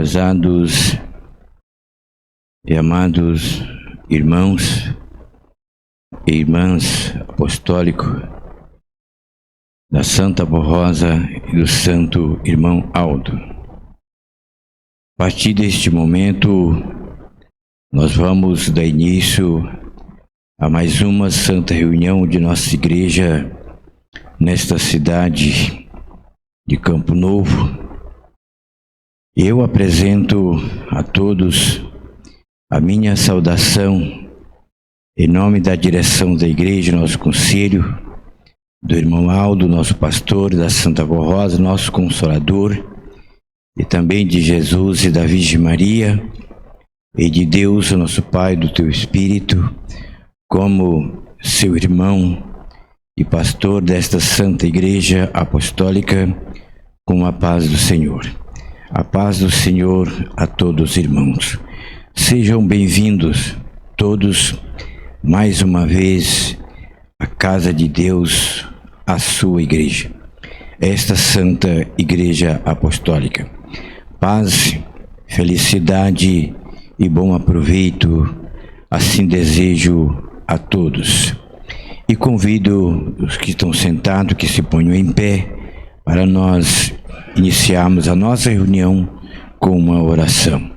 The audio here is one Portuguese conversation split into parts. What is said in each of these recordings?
Prezados e amados irmãos e irmãs apostólicos da Santa Rosa e do Santo Irmão Aldo. A partir deste momento, nós vamos dar início a mais uma santa reunião de nossa igreja nesta cidade de Campo Novo. Eu apresento a todos a minha saudação em nome da direção da igreja, nosso conselho, do irmão Aldo, nosso pastor, da Santa Rosa, nosso consolador, e também de Jesus e da Virgem Maria, e de Deus, o nosso Pai, do teu Espírito, como seu irmão e pastor desta Santa Igreja Apostólica, com a paz do Senhor. A paz do Senhor a todos os irmãos. Sejam bem-vindos todos mais uma vez à casa de Deus, à sua igreja, esta Santa Igreja Apostólica. Paz, felicidade e bom aproveito, assim desejo a todos. E convido os que estão sentados que se ponham em pé para nós iniciarmos a nossa reunião com uma oração.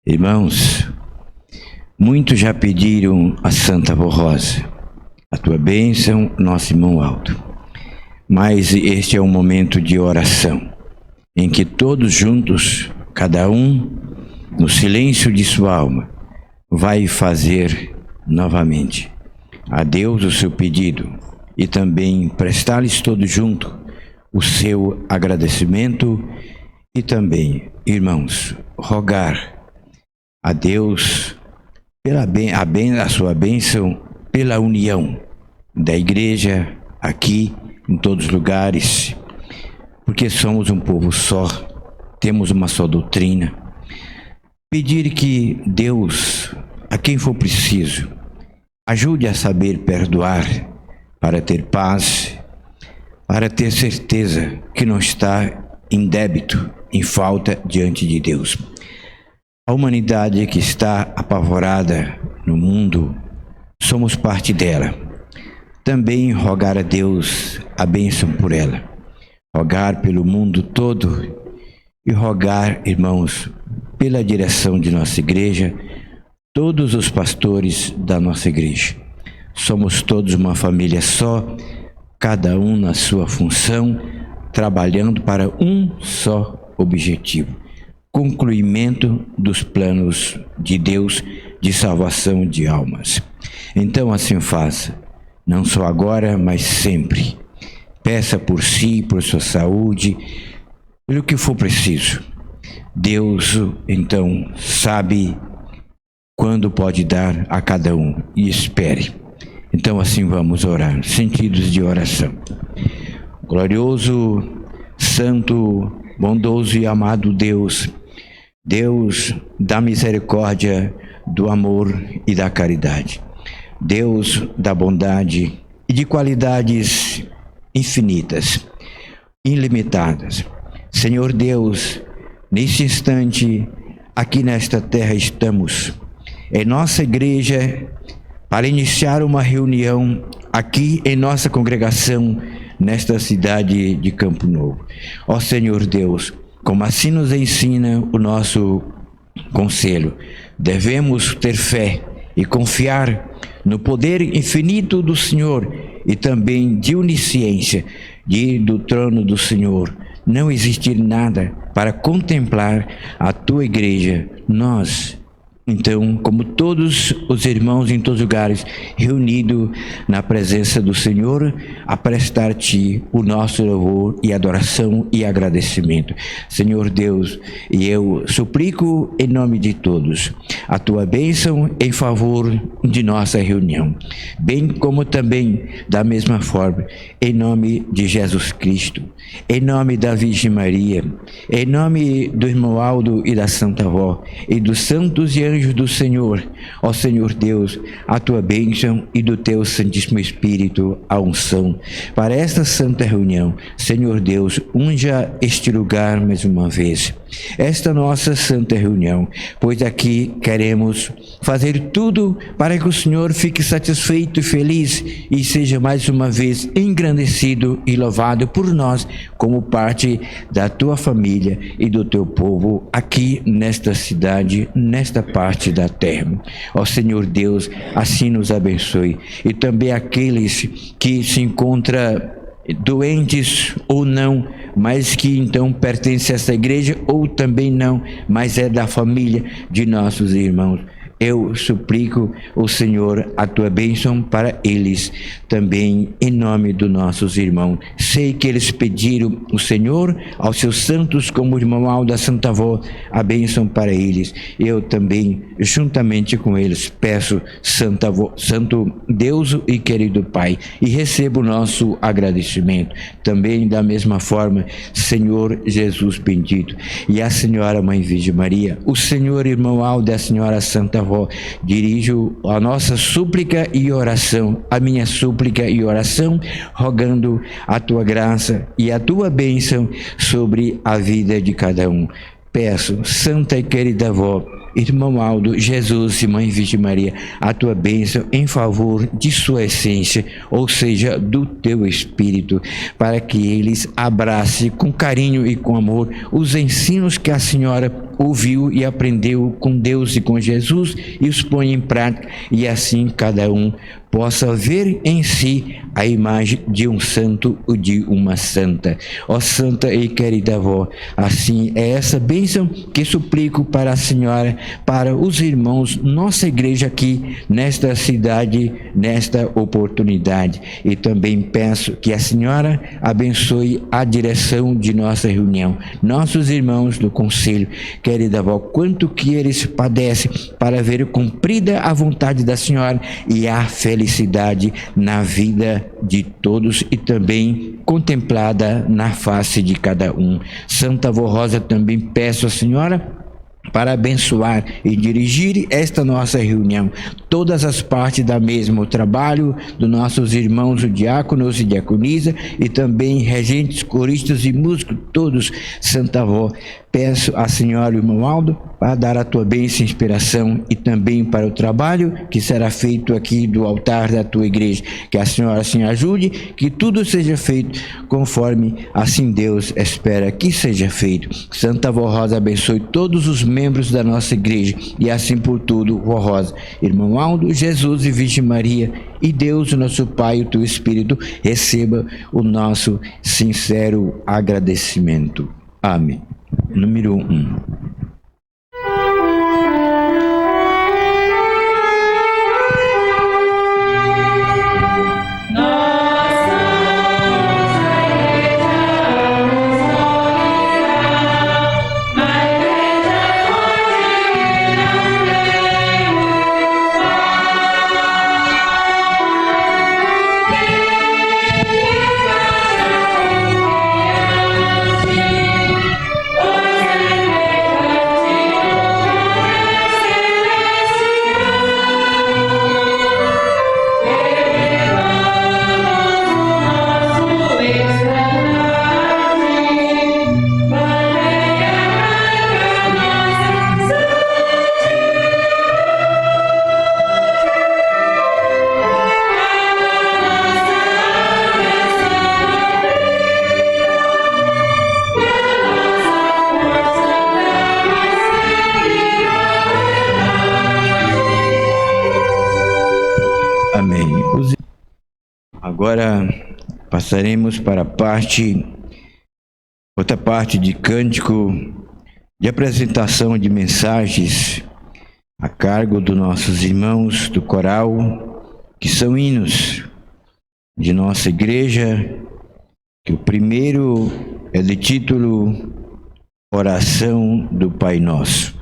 Irmãos, muitos já pediram a Santa Rosa, a tua bênção, nosso irmão Aldo. Mas este é um momento de oração, em que todos juntos, cada um, no silêncio de sua alma, vai fazer novamente a Deus o seu pedido e também prestar-lhes todos juntos o seu agradecimento e também, irmãos, rogar a Deus a sua bênção pela união da igreja aqui em todos os lugares, porque somos um povo só, temos uma só doutrina. Pedir que Deus, a quem for preciso, ajude a saber perdoar para ter paz, para ter certeza que não está em débito, em falta diante de Deus. A humanidade que está apavorada no mundo, somos parte dela. Também rogar a Deus a bênção por ela. Rogar pelo mundo todo e rogar, irmãos, pela direção de nossa igreja, todos os pastores da nossa igreja. Somos todos uma família só, cada um na sua função, trabalhando para um só objetivo: concluimento dos planos de Deus de salvação de almas. Então assim faça, não só agora, mas sempre. Peça por si, por sua saúde, pelo que for preciso. Deus, então, sabe quando pode dar a cada um, e espere. Então assim vamos orar, sentidos de oração. Glorioso, santo, bondoso e amado Deus, Deus da misericórdia, do amor e da caridade, Deus da bondade e de qualidades infinitas, ilimitadas. Senhor Deus, nesse instante, aqui nesta terra estamos, em nossa igreja, para iniciar uma reunião aqui em nossa congregação, nesta cidade de Campo Novo. Ó Senhor Deus, como assim nos ensina o nosso conselho, devemos ter fé e confiar no poder infinito do Senhor e também de onisciência do trono do Senhor. Não existir nada para contemplar a tua igreja. Nós, então, como todos os irmãos em todos os lugares, reunidos na presença do Senhor, a prestar-te o nosso louvor e adoração e agradecimento. Senhor Deus, e eu suplico em nome de todos a tua bênção em favor de nossa reunião, bem como também, da mesma forma, em nome de Jesus Cristo, em nome da Virgem Maria, em nome do irmão Aldo e da Santa Avó, e dos santos e anjos do Senhor, ó Senhor Deus, a tua bênção e do teu Santíssimo Espírito a unção para esta santa reunião. Senhor Deus, unja este lugar mais uma vez. esta nossa santa reunião, pois aqui queremos fazer tudo para que o Senhor fique satisfeito e feliz e seja mais uma vez engrandecido e louvado por nós como parte da tua família e do teu povo aqui nesta cidade, nesta parte da terra. Ó Senhor Deus, assim nos abençoe e também aqueles que se encontram doentes ou não, mas que então pertence a essa igreja ou também não, mas é da família de nossos irmãos. Eu suplico o Senhor a tua bênção para eles, também em nome dos nossos irmãos. Sei que eles pediram o Senhor aos seus santos, como o irmão Aldo, a Santa Avó, a bênção para eles. Eu também, juntamente com eles, peço, Santa Avó, Santo Deus e querido Pai, e recebo o nosso agradecimento. Também da mesma forma, Senhor Jesus bendito, e a Senhora Mãe Virgem Maria, o Senhor irmão Aldo e a Senhora Santa Avó, dirijo a nossa súplica e oração, a minha súplica e oração, rogando a tua graça e a tua bênção sobre a vida de cada um. Peço, Santa e querida Avó, irmão Aldo, Jesus e Mãe Virgem Maria, a tua bênção em favor de sua essência, ou seja, do teu Espírito, para que eles abracem com carinho e com amor os ensinos que a Senhora ouviu e aprendeu com Deus e com Jesus e os põe em prática, e assim cada um possa ver em si a imagem de um santo ou de uma santa. Ó Santa e querida Avó, assim é essa bênção que suplico para a Senhora, para os irmãos, nossa igreja aqui nesta cidade, nesta oportunidade. E também peço que a Senhora abençoe a direção de nossa reunião, nossos irmãos do conselho. Querida Avó, quanto que eles padecem para ver cumprida a vontade da Senhora e a felicidade na vida de todos e também contemplada na face de cada um. Santa Avó Rosa, também peço à Senhora para abençoar e dirigir esta nossa reunião, todas as partes da mesma, o trabalho dos nossos irmãos diáconos e diaconisa e também regentes, coristas e músicos, todos, Santa Avó, peço à Senhora, irmão Aldo, para dar a tua bênção e inspiração e também para o trabalho que será feito aqui do altar da tua igreja, que a Senhora assim ajude, que tudo seja feito conforme assim Deus espera que seja feito. Santa Avó Rosa abençoe todos os membros da nossa igreja e assim por tudo, Vó Rosa, irmão Aldo, Jesus e Virgem Maria e Deus, o nosso Pai, o teu Espírito, receba o nosso sincero agradecimento. Amém. Número 1. Agora passaremos para outra parte de cântico de apresentação de mensagens a cargo dos nossos irmãos do coral, que são hinos de nossa igreja, que o primeiro é de título Oração do Pai Nosso.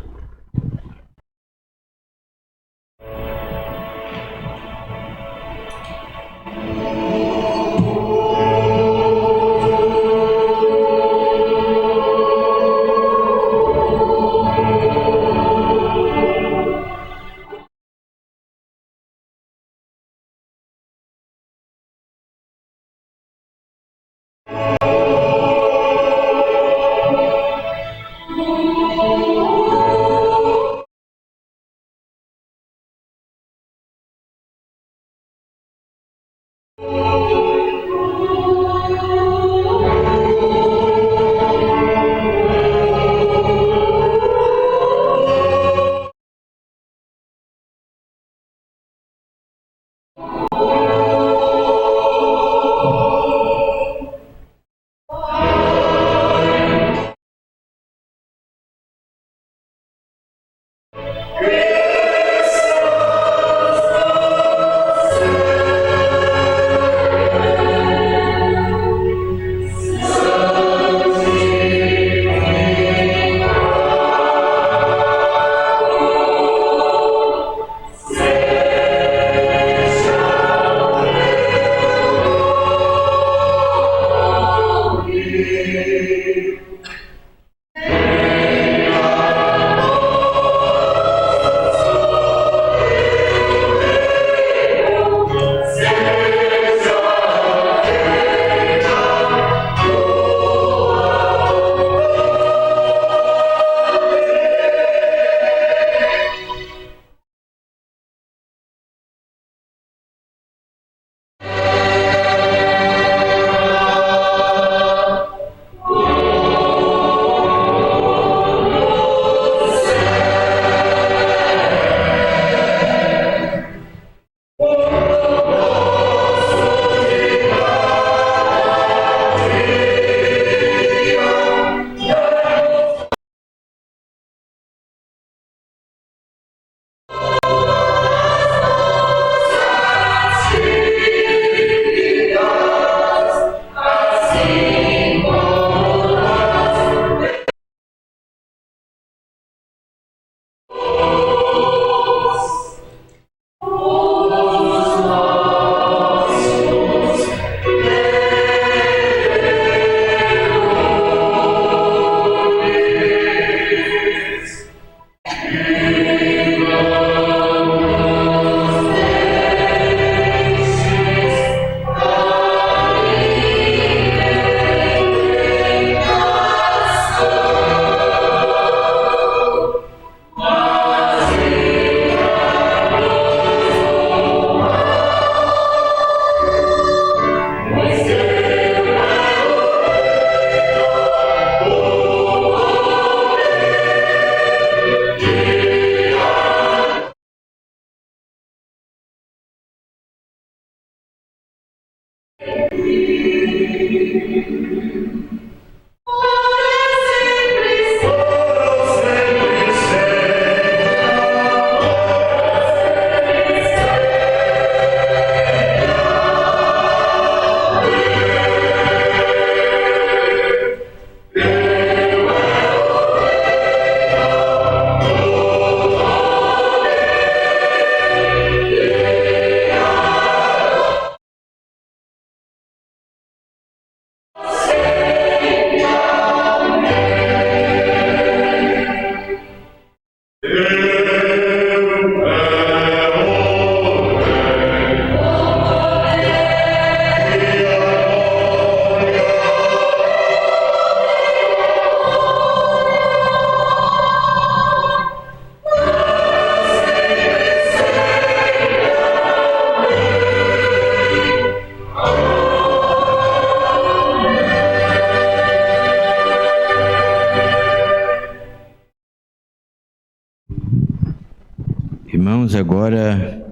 Irmãos, agora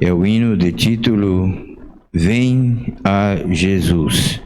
é o hino de título Vem a Jesus.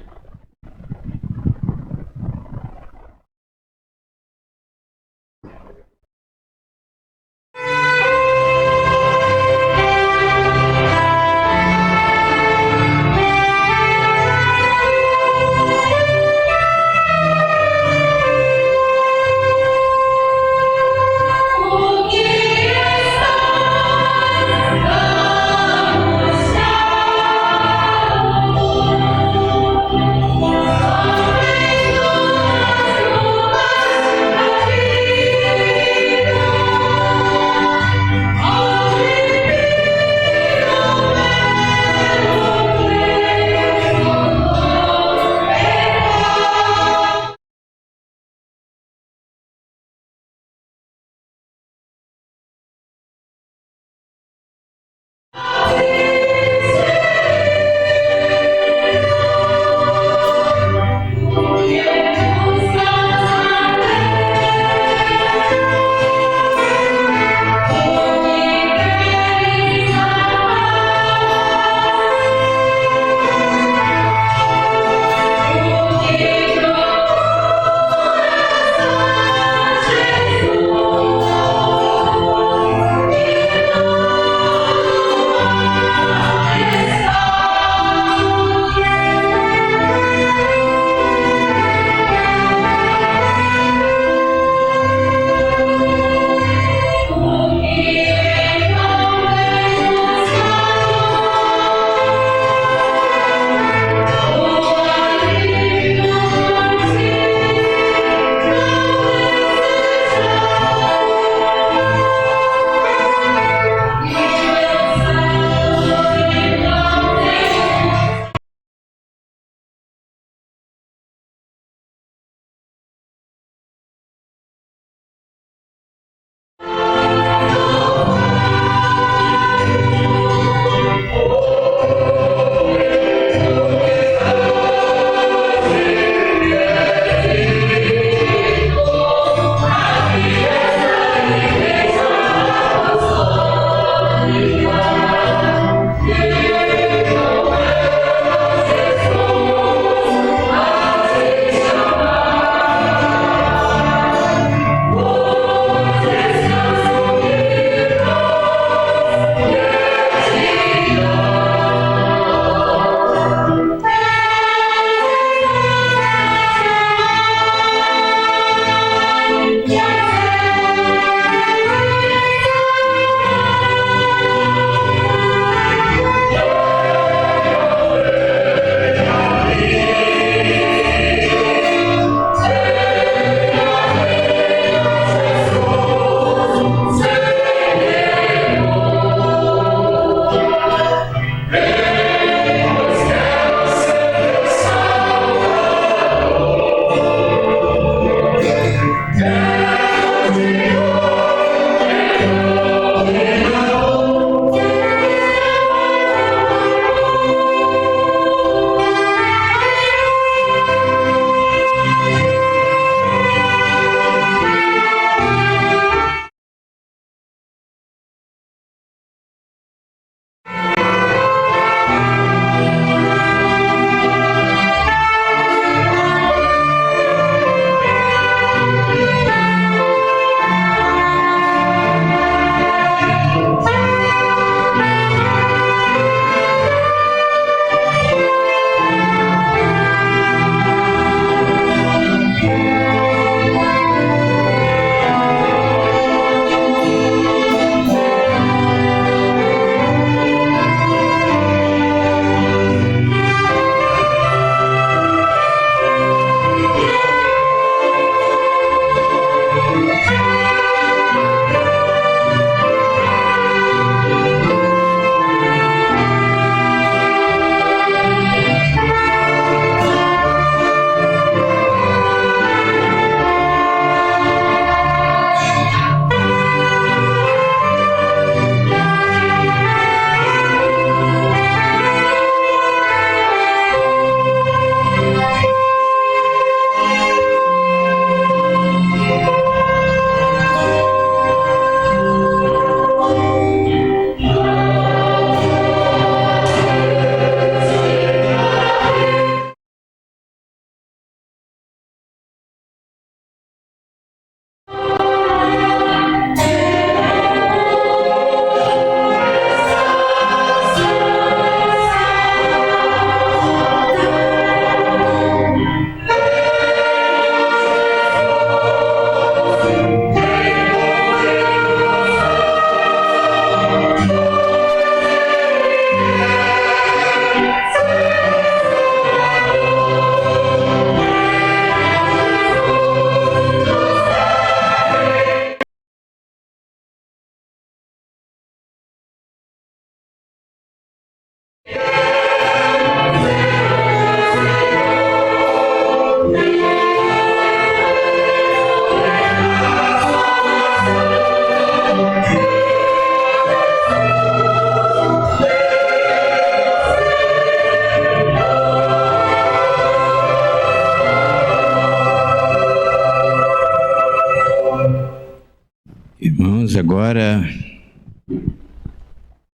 Irmãos, agora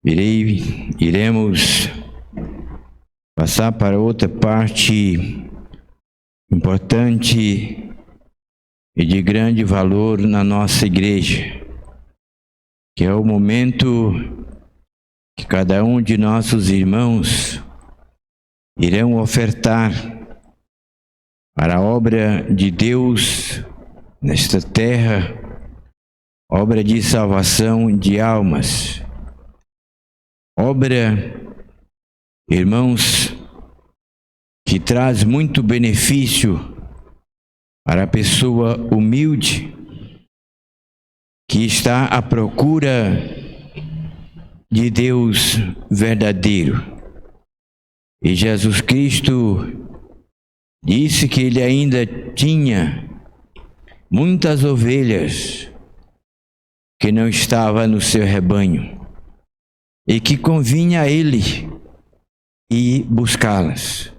iremos passar para outra parte importante e de grande valor na nossa igreja, que é o momento que cada um de nossos irmãos irão ofertar para a obra de Deus nesta terra, obra de salvação de almas, obra, irmãos, que traz muito benefício para a pessoa humilde que está à procura de Deus verdadeiro. E Jesus Cristo disse que ele ainda tinha muitas ovelhas que não estavam no seu rebanho e que convinha a ele ir buscá-las.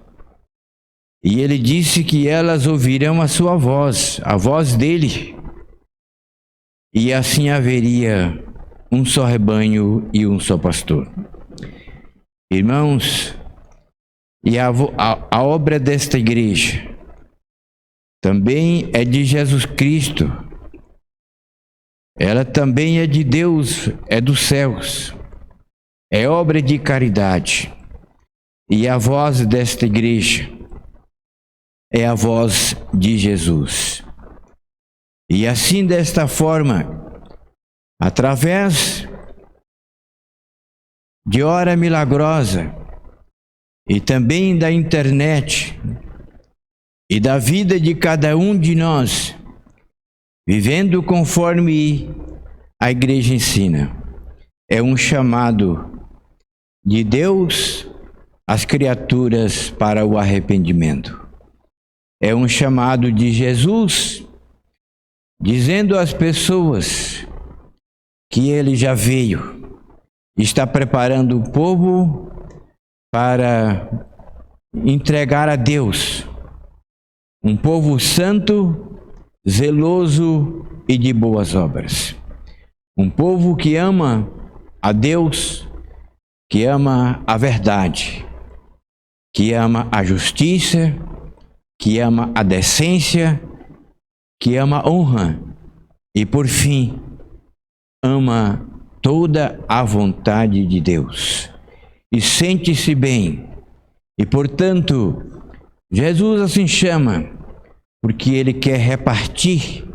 E ele disse que elas ouvirão a sua voz, a voz dele, e assim haveria um só rebanho e um só pastor. Irmãos, e a obra desta igreja também é de Jesus Cristo. Ela também é de Deus, é dos céus. É obra de caridade. E a voz desta igreja é a voz de Jesus. E assim, desta forma, através de hora milagrosa e também da internet e da vida de cada um de nós, vivendo conforme a igreja ensina, é um chamado de Deus às criaturas para o arrependimento. É um chamado de Jesus dizendo às pessoas que ele já veio, está preparando o povo para entregar a Deus, um povo santo, zeloso e de boas obras. Um povo que ama a Deus, que ama a verdade, que ama a justiça, que ama a decência, que ama a honra e, por fim, ama toda a vontade de Deus e sente-se bem. E, portanto, Jesus assim chama, porque ele quer repartir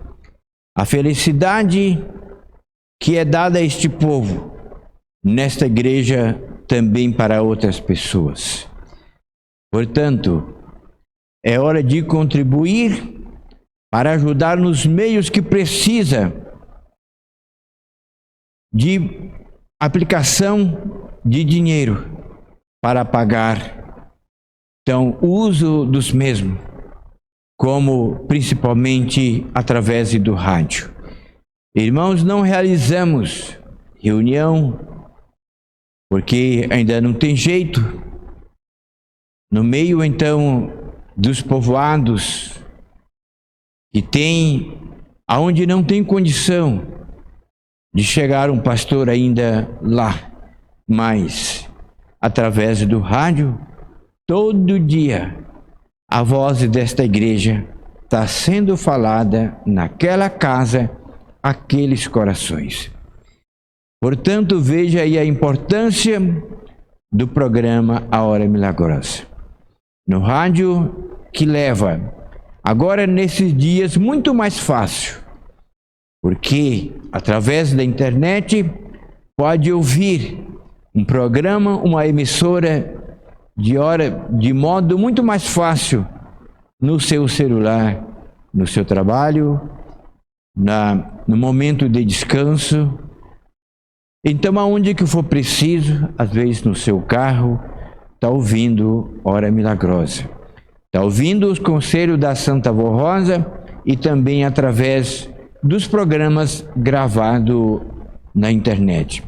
a felicidade que é dada a este povo, nesta igreja também para outras pessoas. Portanto, é hora de contribuir para ajudar nos meios que precisa de aplicação de dinheiro para pagar, então, o uso dos mesmos, como principalmente através do rádio. Irmãos, não realizamos reunião porque ainda não tem jeito. No meio, então, dos povoados que tem, aonde não tem condição de chegar um pastor ainda lá, mas através do rádio, todo dia a voz desta igreja está sendo falada naquela casa, aqueles corações. Portanto, veja aí a importância do programa A Hora Milagrosa. No rádio que leva, agora nesses dias, muito mais fácil, porque através da internet pode ouvir um programa, uma emissora de modo muito mais fácil no seu celular, no seu trabalho, no momento de descanso. Então, aonde que for preciso, às vezes no seu carro, está ouvindo Hora Milagrosa. Está ouvindo os conselhos da Santa Avó Rosa e também através dos programas gravados na internet.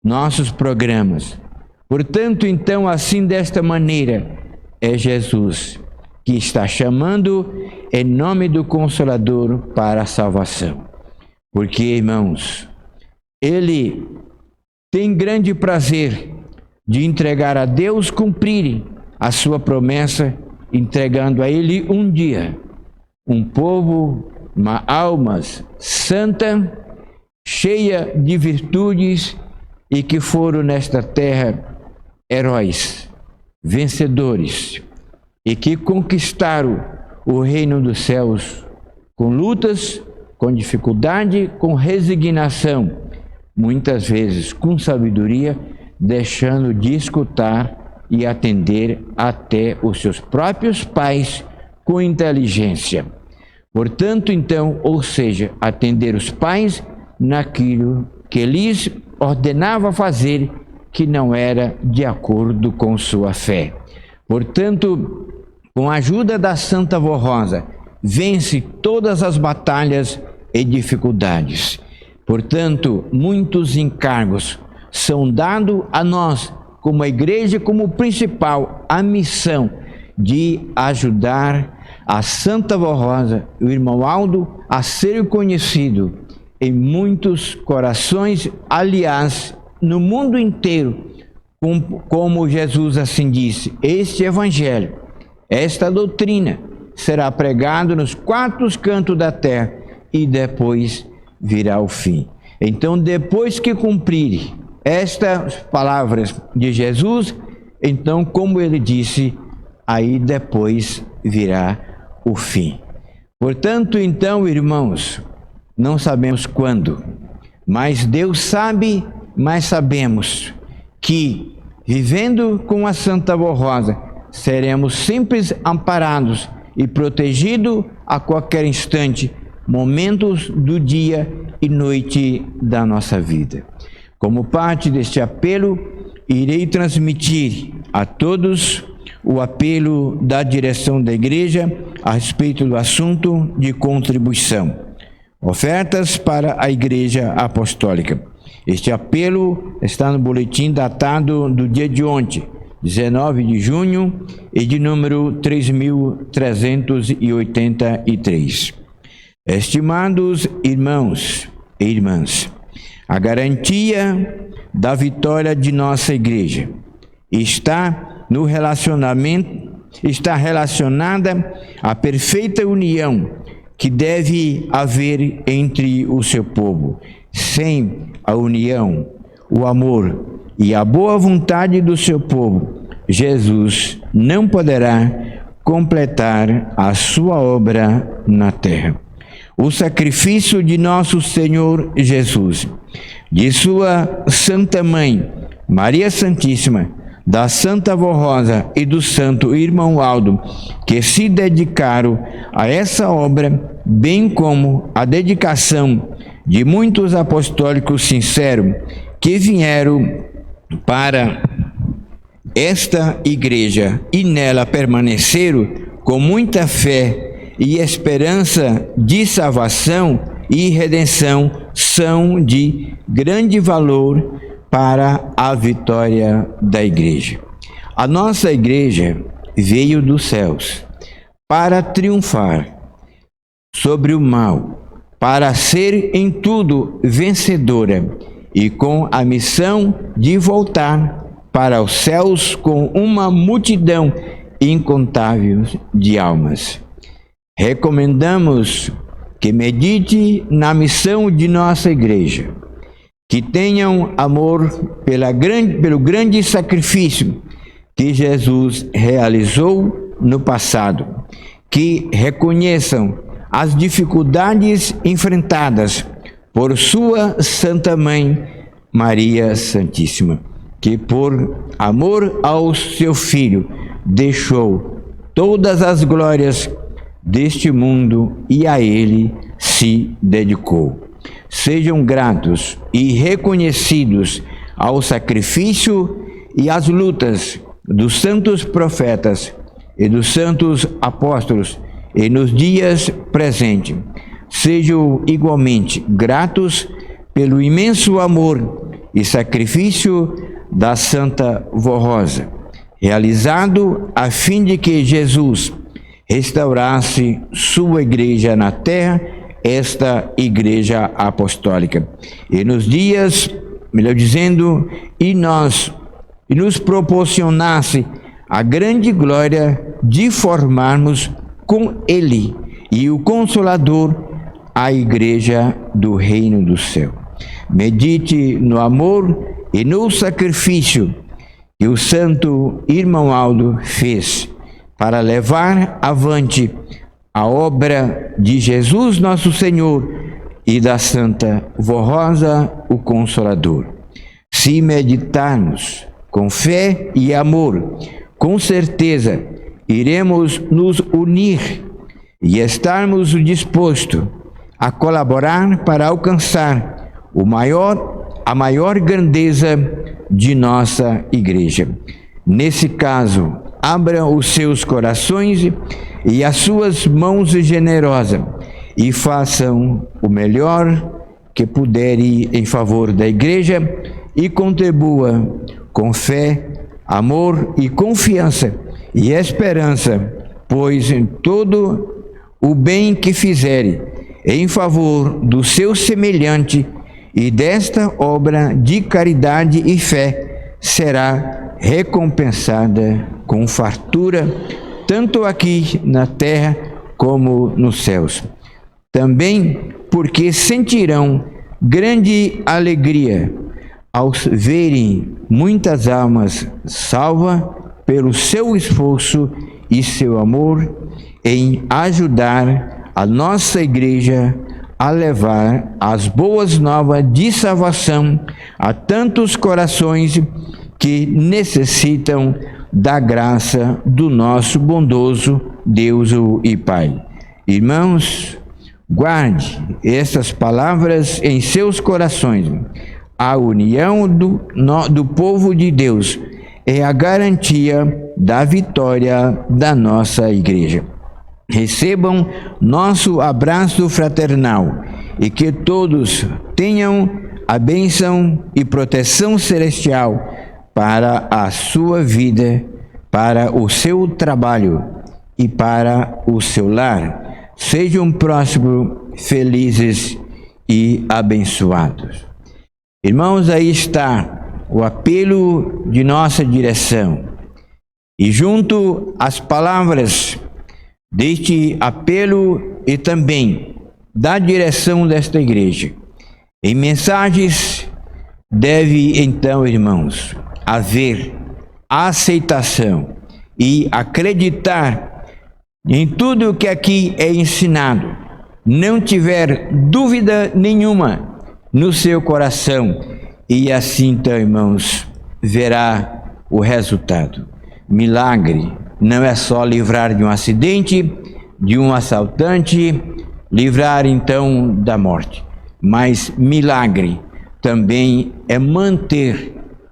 Nossos programas. Portanto, então, assim, desta maneira, é Jesus que está chamando em nome do Consolador para a salvação. Porque, irmãos, ele tem grande prazer de entregar a Deus, cumprir a sua promessa, entregando a ele um dia um povo, uma alma santa, cheia de virtudes, e que foram nesta terra heróis, vencedores, e que conquistaram o reino dos céus com lutas, com dificuldade, com resignação, muitas vezes com sabedoria, deixando de escutar e atender até os seus próprios pais com inteligência. Portanto, então, ou seja, atender os pais naquilo que lhes ordenava fazer, que não era de acordo com sua fé. Portanto, com a ajuda da Santa Avó Rosa, vence todas as batalhas e dificuldades. Portanto, muitos encargos são dados a nós, como a igreja, como principal, a missão de ajudar a Santa Avó Rosa e o irmão Aldo a ser conhecido em muitos corações, aliás, no mundo inteiro, como Jesus assim disse, este evangelho, esta doutrina será pregado nos quatro cantos da terra e depois virá o fim. Então, depois que cumprir estas palavras de Jesus, então, como ele disse, aí depois virá o fim. Portanto, então, irmãos, não sabemos quando, mas Deus sabe, mas sabemos que, vivendo com a Santa Avó Rosa, seremos sempre amparados e protegidos a qualquer instante, momentos do dia e noite da nossa vida. Como parte deste apelo, irei transmitir a todos o apelo da direção da igreja a respeito do assunto de contribuição. Ofertas para a Igreja Apostólica. Este apelo está no boletim datado do dia de ontem, 19 de junho, e de número 3.383. Estimados irmãos e irmãs, a garantia da vitória de nossa igreja está no relacionamento, está relacionada à perfeita união que deve haver entre o seu povo. Sem a união, o amor e a boa vontade do seu povo, Jesus não poderá completar a sua obra na terra. O sacrifício de nosso Senhor Jesus, de sua Santa Mãe, Maria Santíssima, da Santa Avó Rosa e do Santo Irmão Aldo, que se dedicaram a essa obra, bem como a dedicação de muitos apostólicos sinceros que vieram para esta igreja e nela permaneceram com muita fé e esperança de salvação e redenção, são de grande valor para a vitória da igreja. A nossa igreja veio dos céus para triunfar sobre o mal, para ser em tudo vencedora e com a missão de voltar para os céus com uma multidão incontável de almas. Recomendamos que medite na missão de nossa igreja, que tenham amor pelo grande sacrifício que Jesus realizou no passado, que reconheçam as dificuldades enfrentadas por sua Santa Mãe, Maria Santíssima, que por amor ao seu Filho deixou todas as glórias deste mundo e a ele se dedicou. Sejam gratos e reconhecidos ao sacrifício e às lutas dos santos profetas e dos santos apóstolos e nos dias presentes. Sejam igualmente gratos pelo imenso amor e sacrifício da Santa Avó Rosa, realizado a fim de que Jesus restaurasse sua igreja na terra esta Igreja Apostólica. E nos dias, melhor dizendo, e nos proporcionasse a grande glória de formarmos com Ele e o Consolador a Igreja do Reino do Céu. Medite no amor e no sacrifício que o santo irmão Aldo fez para levar avante a obra de Jesus nosso Senhor e da Santa Vó Rosa, o Consolador. Se meditarmos com fé e amor, com certeza iremos nos unir e estarmos dispostos a colaborar para alcançar a maior grandeza de nossa Igreja. Nesse caso, abra os seus corações e as suas mãos generosas e façam o melhor que puderem em favor da Igreja e contribua com fé, amor e confiança e esperança, pois em todo o bem que fizerem em favor do seu semelhante e desta obra de caridade e fé será recompensada com fartura, tanto aqui na terra como nos céus. Também porque sentirão grande alegria ao verem muitas almas salvas pelo seu esforço e seu amor em ajudar a nossa Igreja a levar as boas novas de salvação a tantos corações que necessitam da graça do nosso bondoso Deus e Pai. Irmãos, guarde essas palavras em seus corações. A união do povo de Deus é a garantia da vitória da nossa Igreja. Recebam nosso abraço fraternal e que todos tenham a bênção e proteção celestial para a sua vida, para o seu trabalho e para o seu lar. Sejam prósperos, felizes e abençoados. Irmãos, aí está o apelo de nossa direção. E junto às palavras deste apelo e também da direção desta igreja, em mensagens deve então, irmãos, haver aceitação e acreditar em tudo o que aqui é ensinado. Não tiver dúvida nenhuma no seu coração, e assim então, irmãos, verá o resultado. Milagre não é só livrar de um acidente, de um assaltante, livrar então da morte, mas milagre também é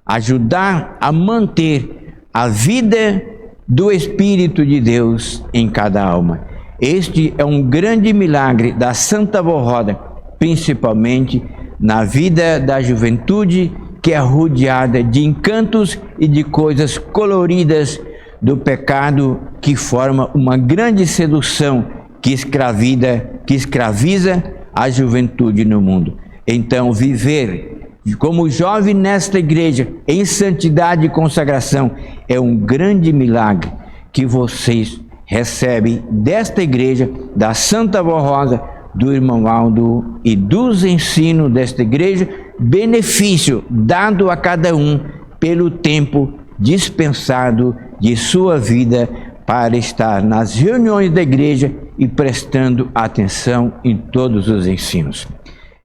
ajudar a manter a vida do Espírito de Deus em cada alma. Este é um grande milagre da Santa Vó Rosa, principalmente na vida da juventude, que é rodeada de encantos e de coisas coloridas do pecado, que forma uma grande sedução que escraviza a juventude no mundo. Então, viver como jovem nesta igreja, em santidade e consagração, é um grande milagre que vocês recebem desta igreja, da Santa Vó Rosa, do irmão Aldo e dos ensinos desta igreja, benefício dado a cada um pelo tempo dispensado de sua vida para estar nas reuniões da igreja e prestando atenção em todos os ensinos.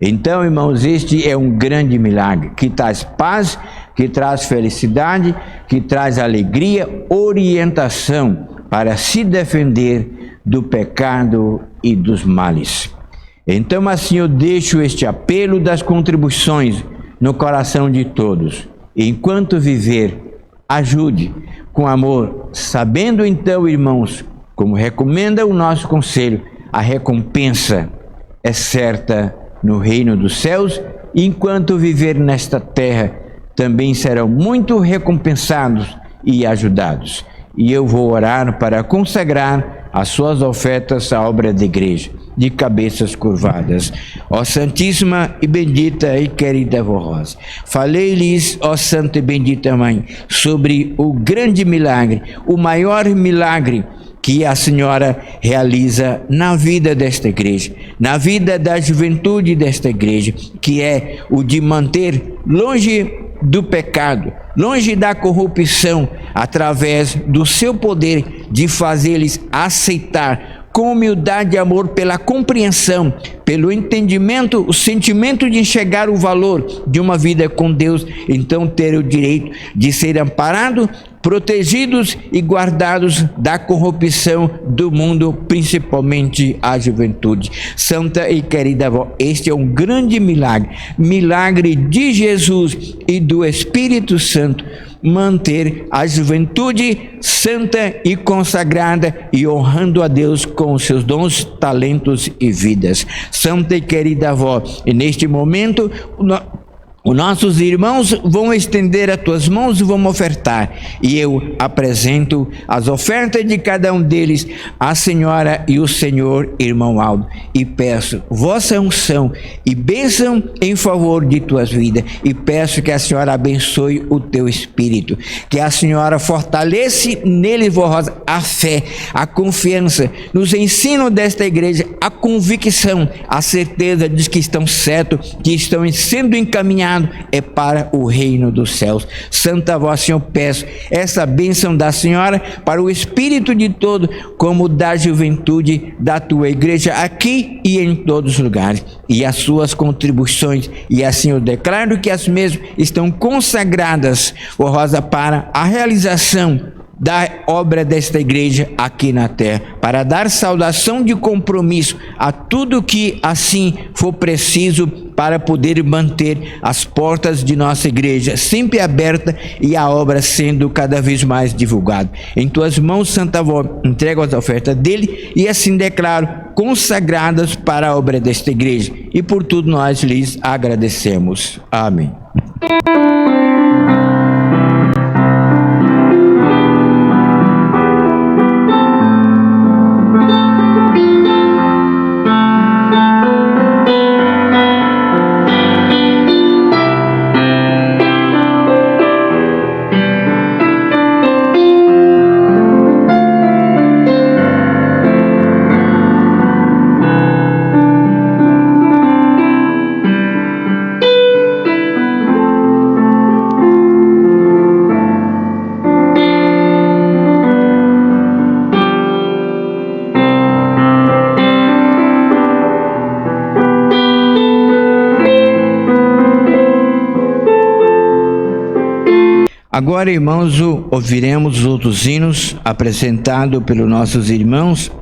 Então, irmãos, este é um grande milagre que traz paz, que traz felicidade, que traz alegria, orientação para se defender do pecado e dos males. Então, assim, eu deixo este apelo das contribuições no coração de todos. Enquanto viver, ajude com amor, sabendo então, irmãos, como recomenda o nosso conselho, a recompensa é certa no reino dos céus, e enquanto viver nesta terra, também serão muito recompensados e ajudados. E eu vou orar para consagrar as suas ofertas à obra da igreja. de cabeças curvadas. Ó Santíssima e bendita e querida Vó Rosa, falei-lhes, ó Santa e bendita Mãe, sobre o grande milagre, o maior milagre que a senhora realiza na vida desta igreja, na vida da juventude desta igreja, que é o de manter longe do pecado, longe da corrupção, através do seu poder de fazê-los aceitar com humildade e amor, pela compreensão, pelo entendimento, o sentimento de enxergar o valor de uma vida com Deus, então ter o direito de ser amparados, protegidos e guardados da corrupção do mundo, principalmente a juventude. Santa e querida avó, este é um grande milagre, milagre de Jesus e do Espírito Santo, manter a juventude santa e consagrada e honrando a Deus com os seus dons, talentos e vidas. Santa e querida avó, e neste momento os nossos irmãos vão estender as tuas mãos e vão ofertar, e eu apresento as ofertas de cada um deles à senhora e o senhor irmão Aldo, e peço vossa unção e bênção em favor de tuas vidas, e peço que a senhora abençoe o teu espírito, que a senhora fortaleça nele, Vó Rosa, a fé, a confiança, nos ensino desta igreja, a convicção, a certeza de que estão certos, que estão sendo encaminhados é para o reino dos céus. Santa Vó, Senhor, peço essa bênção da senhora para o espírito de todo, como da juventude da tua igreja, aqui e em todos os lugares, e as suas contribuições, e assim eu declaro que as mesmas estão consagradas, Vó Rosa, para a realização da obra desta igreja aqui na terra, para dar saudação de compromisso a tudo que assim for preciso para poder manter as portas de nossa igreja sempre aberta e a obra sendo cada vez mais divulgada. Em tuas mãos, Santa Avó, entrego as ofertas dele e assim declaro consagradas para a obra desta igreja, e por tudo nós lhes agradecemos. Amém. Agora, irmãos, ouviremos os outros hinos apresentados pelos nossos irmãos.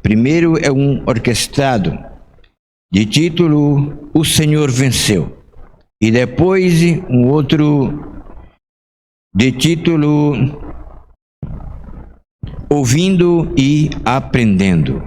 Primeiro é um orquestrado de título O Senhor Venceu, e depois um outro de título Ouvindo e Aprendendo.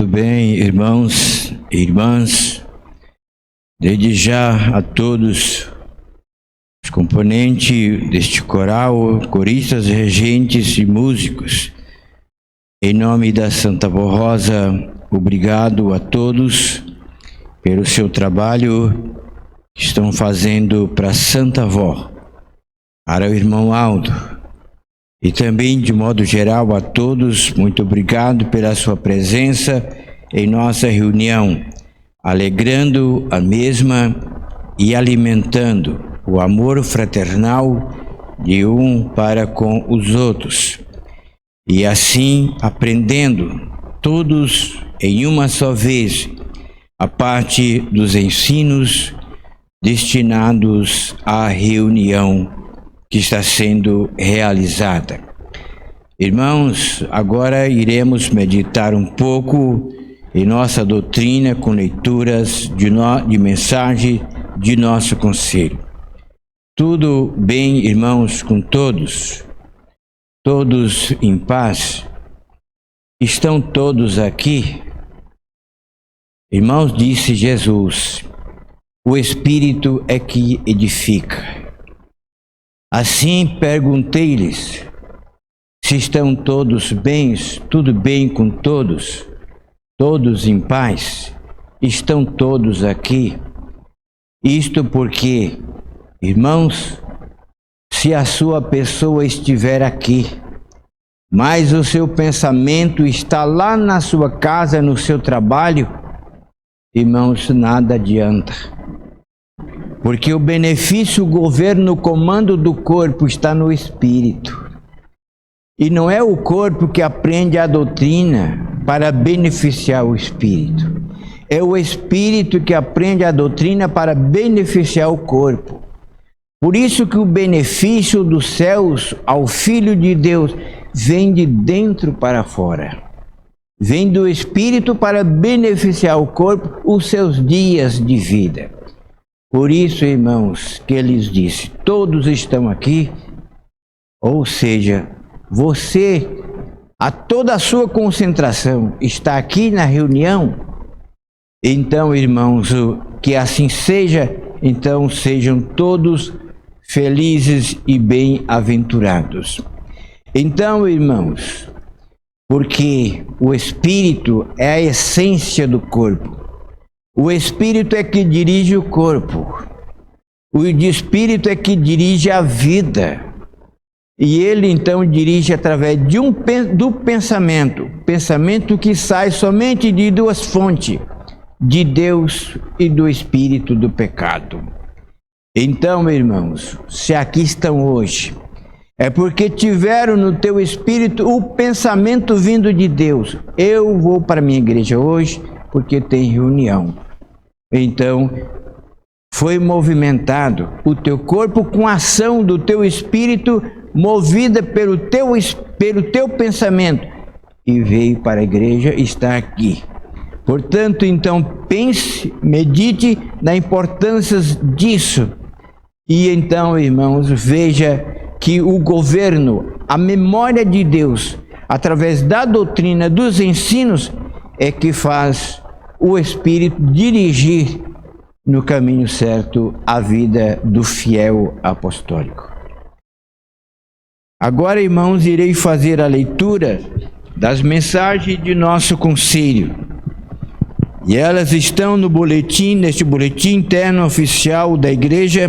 Muito bem, irmãos e irmãs, desde já a todos os componentes deste coral, coristas, regentes e músicos, em nome da Santa Avó Rosa, obrigado a todos pelo seu trabalho que estão fazendo para a Santa Avó, para o irmão Aldo, e também, de modo geral, a todos, muito obrigado pela sua presença em nossa reunião, alegrando a mesma e alimentando o amor fraternal de um para com os outros. E assim, aprendendo todos em uma só vez a parte dos ensinos destinados à reunião que está sendo realizada. Irmãos, agora iremos meditar um pouco em nossa doutrina com leituras de mensagem de nosso conselho. Tudo bem, irmãos, com todos? Todos em paz? Estão todos aqui? Irmãos, disse Jesus, o Espírito é que edifica. Assim perguntei-lhes, se estão todos bem, tudo bem com todos? Todos em paz? Estão todos aqui? Isto porque, irmãos, se a sua pessoa estiver aqui, mas o seu pensamento está lá na sua casa, no seu trabalho, irmãos, nada adianta. Porque o benefício, o governo, o comando do corpo está no espírito. E não é o corpo que aprende a doutrina para beneficiar o espírito. É o espírito que aprende a doutrina para beneficiar o corpo. Por isso que o benefício dos céus ao Filho de Deus vem de dentro para fora. Vem do espírito para beneficiar o corpo os seus dias de vida. Por isso, irmãos, que ele disse, todos estão aqui, ou seja, você, a toda a sua concentração está aqui na reunião, então, irmãos, que assim seja, então sejam todos felizes e bem-aventurados. Então, irmãos, porque o Espírito é a essência do corpo, o Espírito é que dirige o corpo. O Espírito é que dirige a vida. E ele então dirige através do pensamento. Pensamento que sai somente de duas fontes. De Deus e do espírito do pecado. Então, irmãos, se aqui estão hoje, é porque tiveram no teu espírito o pensamento vindo de Deus. Eu vou para a minha igreja hoje, porque tem reunião. Então, foi movimentado o teu corpo com a ação do teu espírito, movida pelo teu pensamento, e veio para a igreja e está aqui. Portanto, então, pense, medite na importância disso. E então, irmãos, veja que o governo, a memória de Deus, através da doutrina, dos ensinos, é que faz o Espírito dirigir no caminho certo a vida do fiel apostólico. Agora, irmãos, irei fazer a leitura das mensagens de nosso conselho. E elas estão no boletim, neste boletim interno oficial da Igreja,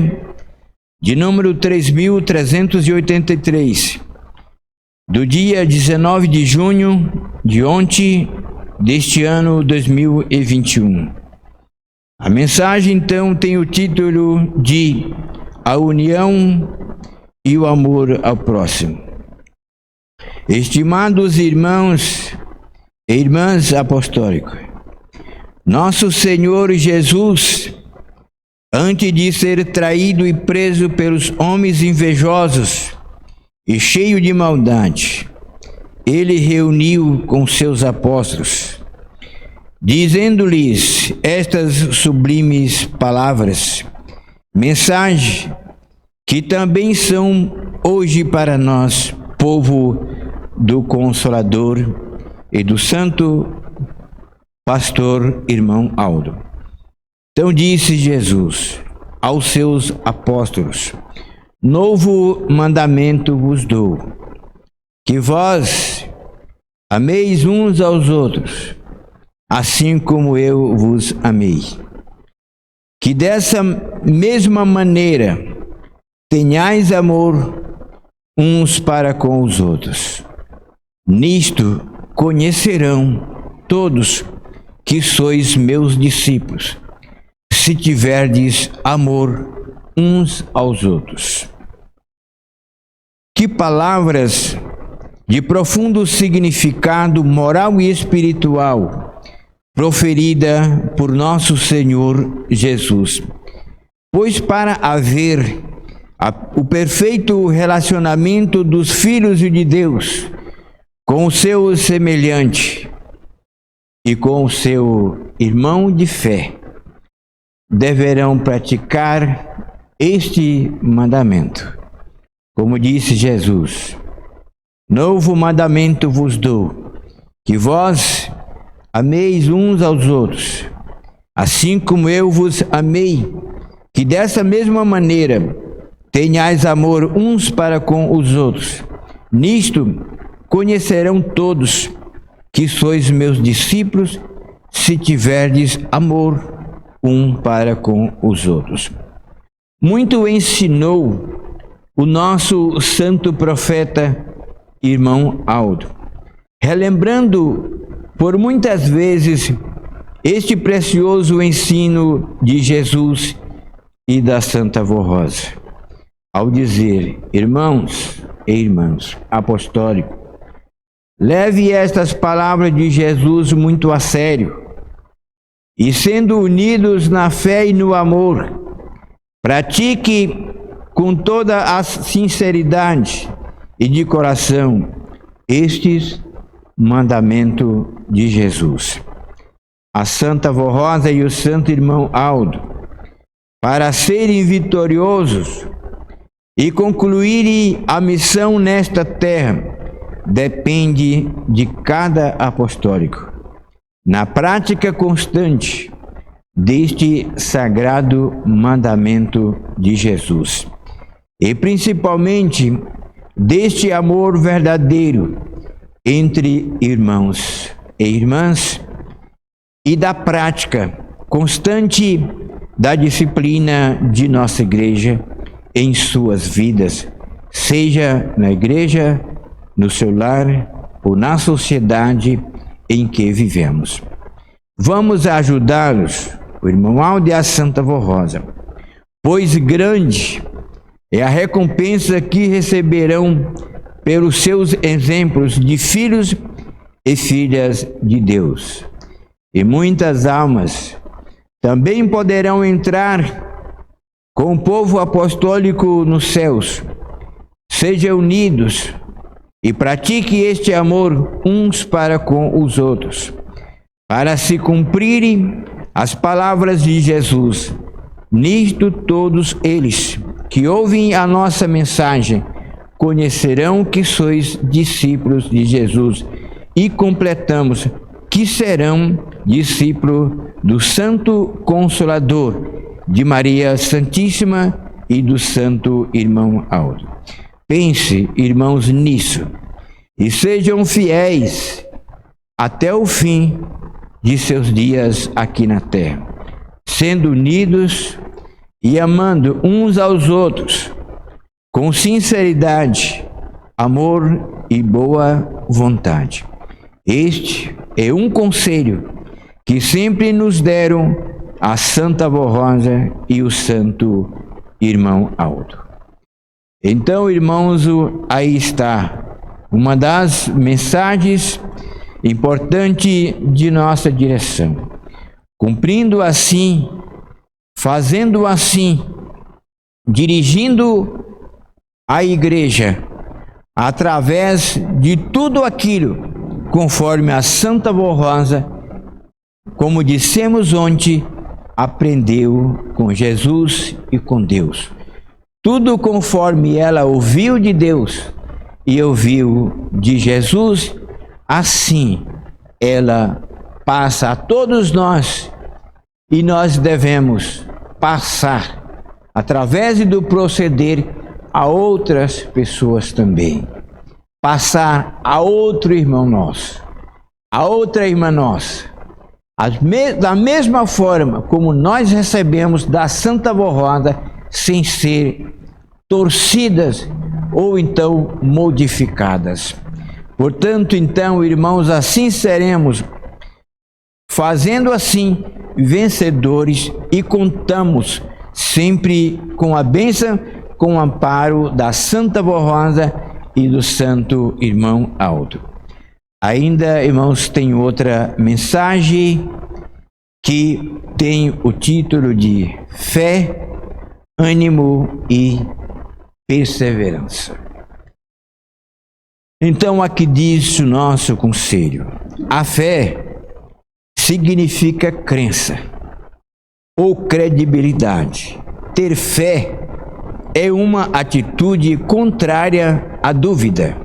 de número 3.383, do dia 19 de junho de ontem, deste ano 2021. A mensagem, então, tem o título de A União e o Amor ao Próximo. Estimados irmãos e irmãs apostólicos, nosso Senhor Jesus, antes de ser traído e preso pelos homens invejosos e cheio de maldade, ele reuniu com seus apóstolos, dizendo-lhes estas sublimes palavras, mensagem que também são hoje para nós, povo do Consolador e do Santo pastor irmão Aldo. Então disse Jesus aos seus apóstolos: novo mandamento vos dou, que vós ameis uns aos outros, assim como eu vos amei. Que dessa mesma maneira tenhais amor uns para com os outros. Nisto conhecerão todos que sois meus discípulos, se tiverdes amor uns aos outros. Que palavras de profundo significado moral e espiritual proferida por nosso Senhor Jesus. Pois para haver o perfeito relacionamento dos filhos de Deus com o seu semelhante e com o seu irmão de fé, deverão praticar este mandamento. Como disse Jesus: novo mandamento vos dou, que vós ameis uns aos outros, assim como eu vos amei, que dessa mesma maneira tenhais amor uns para com os outros. Nisto conhecerão todos que sois meus discípulos, se tiverdes amor um para com os outros. Muito ensinou o nosso santo profeta irmão Aldo, relembrando por muitas vezes este precioso ensino de Jesus e da Santa Avó Rosa, ao dizer: irmãos e irmãs apostólicos, leve estas palavras de Jesus muito a sério, e sendo unidos na fé e no amor, pratique com toda a sinceridade e de coração estes mandamentos de Jesus. A Santa Avó Rosa e o Santo Irmão Aldo, para serem vitoriosos e concluírem a missão nesta terra, depende de cada apostólico, na prática constante deste sagrado mandamento de Jesus, e principalmente deste amor verdadeiro entre irmãos e irmãs, e da prática constante da disciplina de nossa igreja em suas vidas, seja na igreja, no seu lar ou na sociedade em que vivemos. Vamos ajudá-los, o irmão Aldo e a Santa Avó Rosa, pois grande é a recompensa que receberão pelos seus exemplos de filhos e filhas de Deus. E muitas almas também poderão entrar com o povo apostólico nos céus. Sejam unidos e pratique este amor uns para com os outros, para se cumprirem as palavras de Jesus. Nisto todos eles que ouvem a nossa mensagem conhecerão que sois discípulos de Jesus, e completamos que serão discípulos do Santo Consolador, de Maria Santíssima e do Santo Irmão Aldo. Pense, irmãos, nisso, e sejam fiéis até o fim de seus dias aqui na terra, sendo unidos e amando uns aos outros, com sinceridade, amor e boa vontade. Este é um conselho que sempre nos deram a Santa Avó Rosa e o Santo Irmão Aldo. Então, irmãos, aí está uma das mensagens importantes de nossa direção. Cumprindo assim, fazendo assim, dirigindo a igreja através de tudo aquilo, conforme a Santa Avó Rosa, como dissemos ontem, aprendeu com Jesus e com Deus. Tudo conforme ela ouviu de Deus e ouviu de Jesus, assim ela passa a todos nós e nós devemos passar através do proceder a outras pessoas também. Passar a outro irmão nosso, a outra irmã nossa, da mesma forma como nós recebemos da Santa Vó Rosa, sem ser torcidas ou então modificadas. Portanto, então, irmãos, assim seremos, fazendo assim, vencedores, e contamos sempre com a bênção, com o amparo da Santa Vó Rosa e do Santo Irmão Aldo. Ainda, irmãos, tem outra mensagem que tem o título de Fé, Ânimo e Perseverança. Então, aqui diz o nosso conselho: a fé significa crença ou credibilidade. Ter fé é uma atitude contrária à dúvida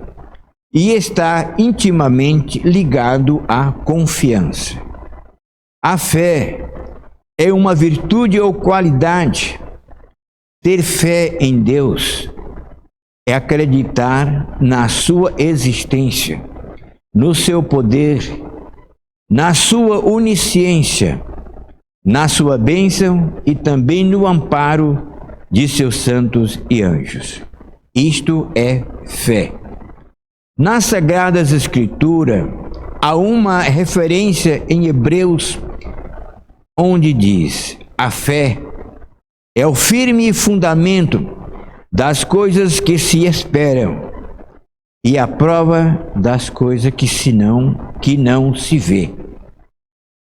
e está intimamente ligado à confiança. A fé é uma virtude ou qualidade. Ter fé em Deus é acreditar na sua existência, no seu poder, na sua onisciência, na sua bênção e também no amparo de seus santos e anjos. Isto é fé. Nas Sagradas Escrituras, há uma referência em Hebreus, onde diz: a fé é o firme fundamento das coisas que se esperam e a prova das coisas que não se vê.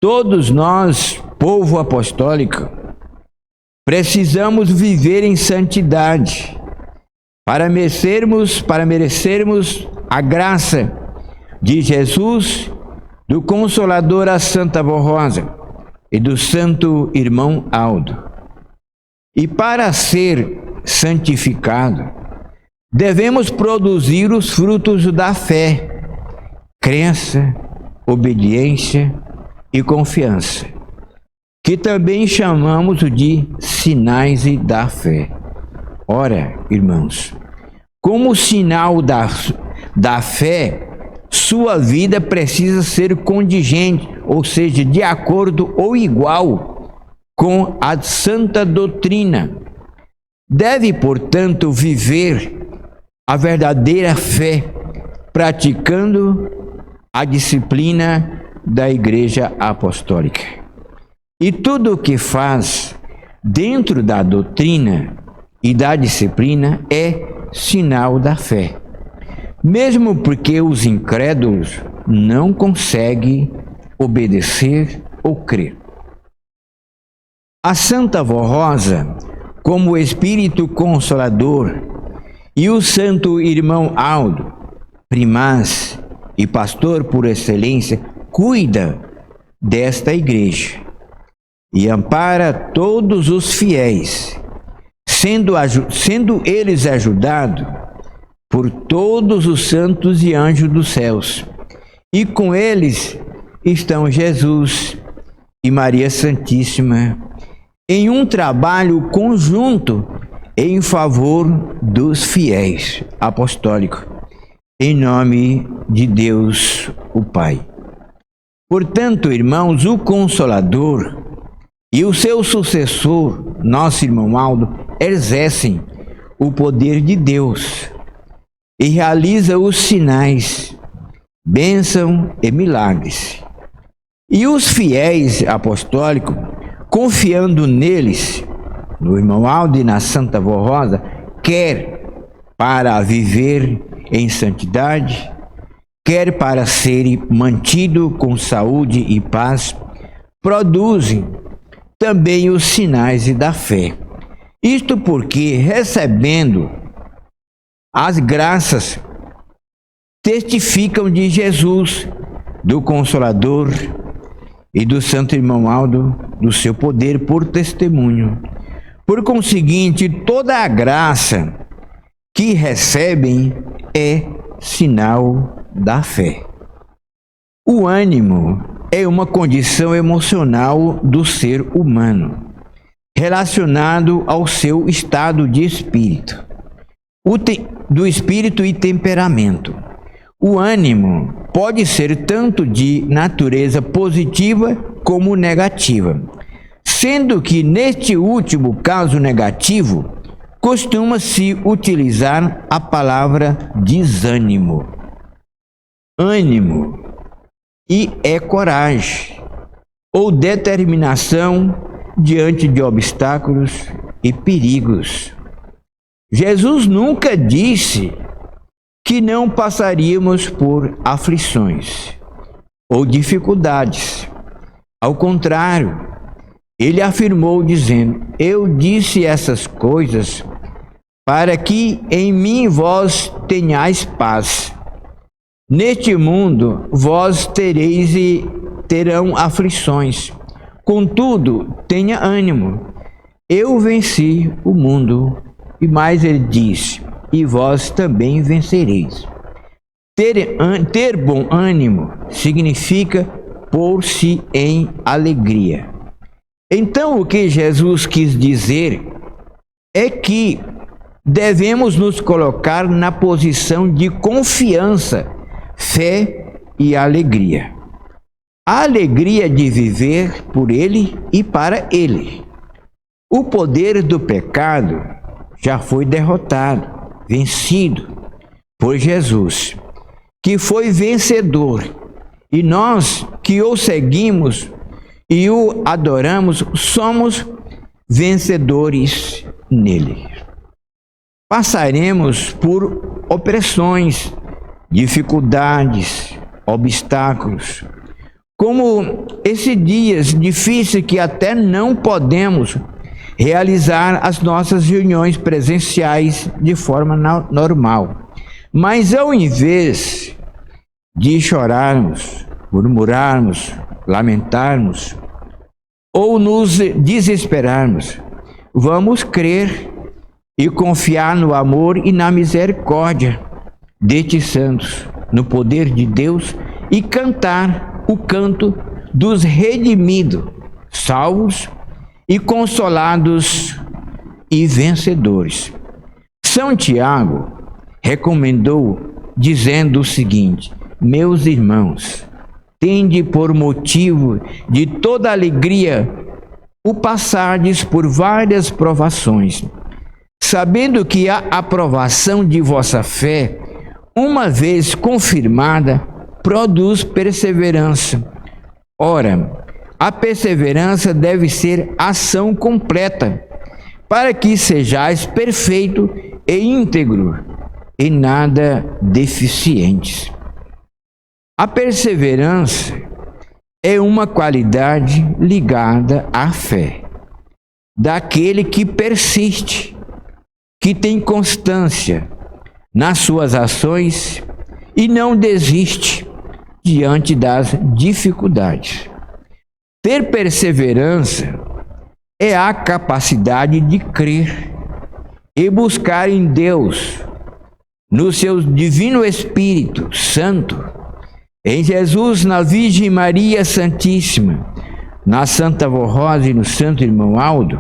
Todos nós, povo apostólico, precisamos viver em santidade para merecermos a graça de Jesus, do Consolador, a Santa Vó Rosa e do Santo Irmão Aldo. E para ser santificado, devemos produzir os frutos da fé, crença, obediência e confiança, que também chamamos de sinais da fé. Ora, irmãos, como sinal da fé, sua vida precisa ser condigente, ou seja, de acordo ou igual com a santa doutrina. Deve, portanto, viver a verdadeira fé, praticando a disciplina da Igreja Apostólica. E tudo o que faz dentro da doutrina e da disciplina é sinal da fé, mesmo porque os incrédulos não conseguem obedecer ou crer. A Santa Vó Rosa, como Espírito Consolador, e o Santo Irmão Aldo, primaz e pastor por excelência, cuida desta igreja e ampara todos os fiéis, sendo eles ajudados por todos os santos e anjos dos céus. E com eles estão Jesus e Maria Santíssima, em um trabalho conjunto em favor dos fiéis apostólicos, em nome de Deus, o Pai. Portanto, irmãos, o Consolador e o seu sucessor, nosso irmão Aldo, exercem o poder de Deus e realizam os sinais, bênção e milagres. E os fiéis apostólicos, confiando neles, no irmão Aldo e na Santa Vó Rosa, quer para viver em santidade, quer para ser mantido com saúde e paz, produzem também os sinais da fé. Isto porque, recebendo as graças, testificam de Jesus, do Consolador e do Santo Irmão Aldo, do seu poder por testemunho. Por conseguinte, toda a graça que recebem é sinal da fé. O ânimo é uma condição emocional do ser humano, relacionado ao seu estado de espírito, do espírito e temperamento. O ânimo pode ser tanto de natureza positiva como negativa, sendo que neste último caso negativo, costuma-se utilizar a palavra desânimo. Ânimo e é coragem ou determinação diante de obstáculos e perigos. Jesus nunca disse que não passaríamos por aflições ou dificuldades. Ao contrário, ele afirmou dizendo: eu disse essas coisas para que em mim vós tenhais paz. Neste mundo vós terão aflições. Contudo, tenha ânimo. Eu venci o mundo. E mais ele disse: e vós também vencereis. Ter bom ânimo significa pôr-se em alegria. Então, o que Jesus quis dizer é que devemos nos colocar na posição de confiança, fé e alegria. A alegria de viver por Ele e para Ele. O poder do pecado já foi derrotado, vencido por Jesus, que foi vencedor. E nós que o seguimos e o adoramos, somos vencedores nele. Passaremos por opressões, dificuldades, obstáculos, como esses dias difíceis que até não podemos realizar as nossas reuniões presenciais de forma normal. Mas ao invés de chorarmos, murmurarmos, lamentarmos ou nos desesperarmos, vamos crer e confiar no amor e na misericórdia destes santos, no poder de Deus, e cantar o canto dos redimidos, salvos e consolados e vencedores. São Tiago recomendou dizendo o seguinte: meus irmãos, tende por motivo de toda alegria o passardes por várias provações, sabendo que a aprovação de vossa fé, uma vez confirmada, produz perseverança. Ora, a perseverança deve ser ação completa, para que sejais perfeito e íntegro, e nada deficientes. A perseverança é uma qualidade ligada à fé, daquele que persiste, que tem constância nas suas ações e não desiste diante das dificuldades. Ter perseverança é a capacidade de crer e buscar em Deus, no seu divino Espírito Santo, em Jesus, na Virgem Maria Santíssima, na Santa Vó Rosa e no Santo Irmão Aldo,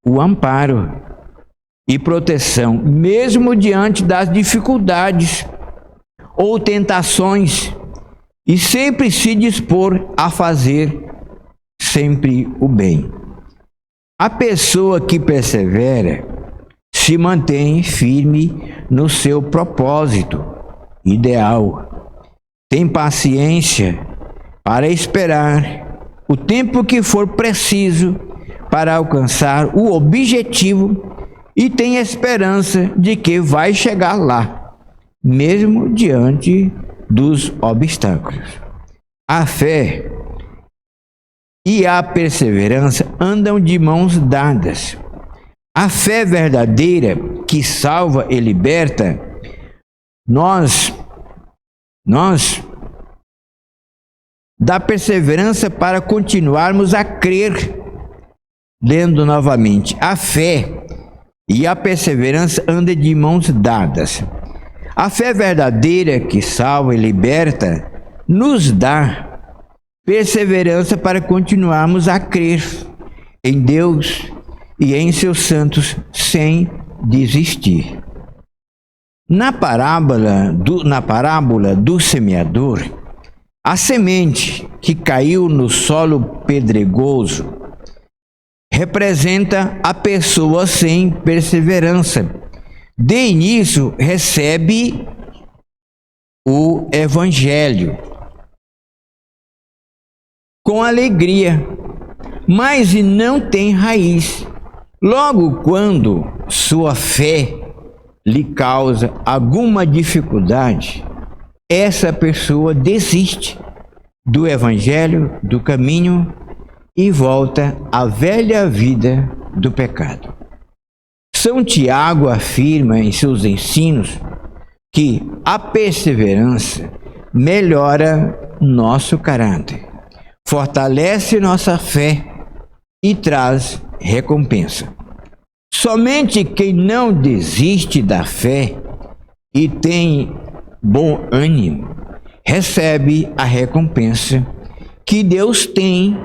o amparo e proteção, mesmo diante das dificuldades ou tentações, e sempre se dispor a fazer sempre o bem. A pessoa que persevera se mantém firme no seu propósito ideal. Tem paciência para esperar o tempo que for preciso para alcançar o objetivo e tem esperança de que vai chegar lá, mesmo diante dos obstáculos. A fé e a perseverança andam de mãos dadas. A fé verdadeira que salva e liberta, nós dá perseverança para continuarmos a crer. Lendo novamente, a fé e a perseverança andam de mãos dadas. A fé verdadeira que salva e liberta nos dá perseverança para continuarmos a crer em Deus e em seus santos sem desistir. Na parábola do semeador, a semente que caiu no solo pedregoso representa a pessoa sem perseverança. De início, recebe o Evangelho com alegria, mas não tem raiz. Logo, quando sua fé lhe causa alguma dificuldade, essa pessoa desiste do Evangelho, do caminho, e volta à velha vida do pecado. São Tiago afirma em seus ensinos que a perseverança melhora nosso caráter, fortalece nossa fé e traz recompensa. Somente quem não desiste da fé e tem bom ânimo recebe a recompensa que Deus tem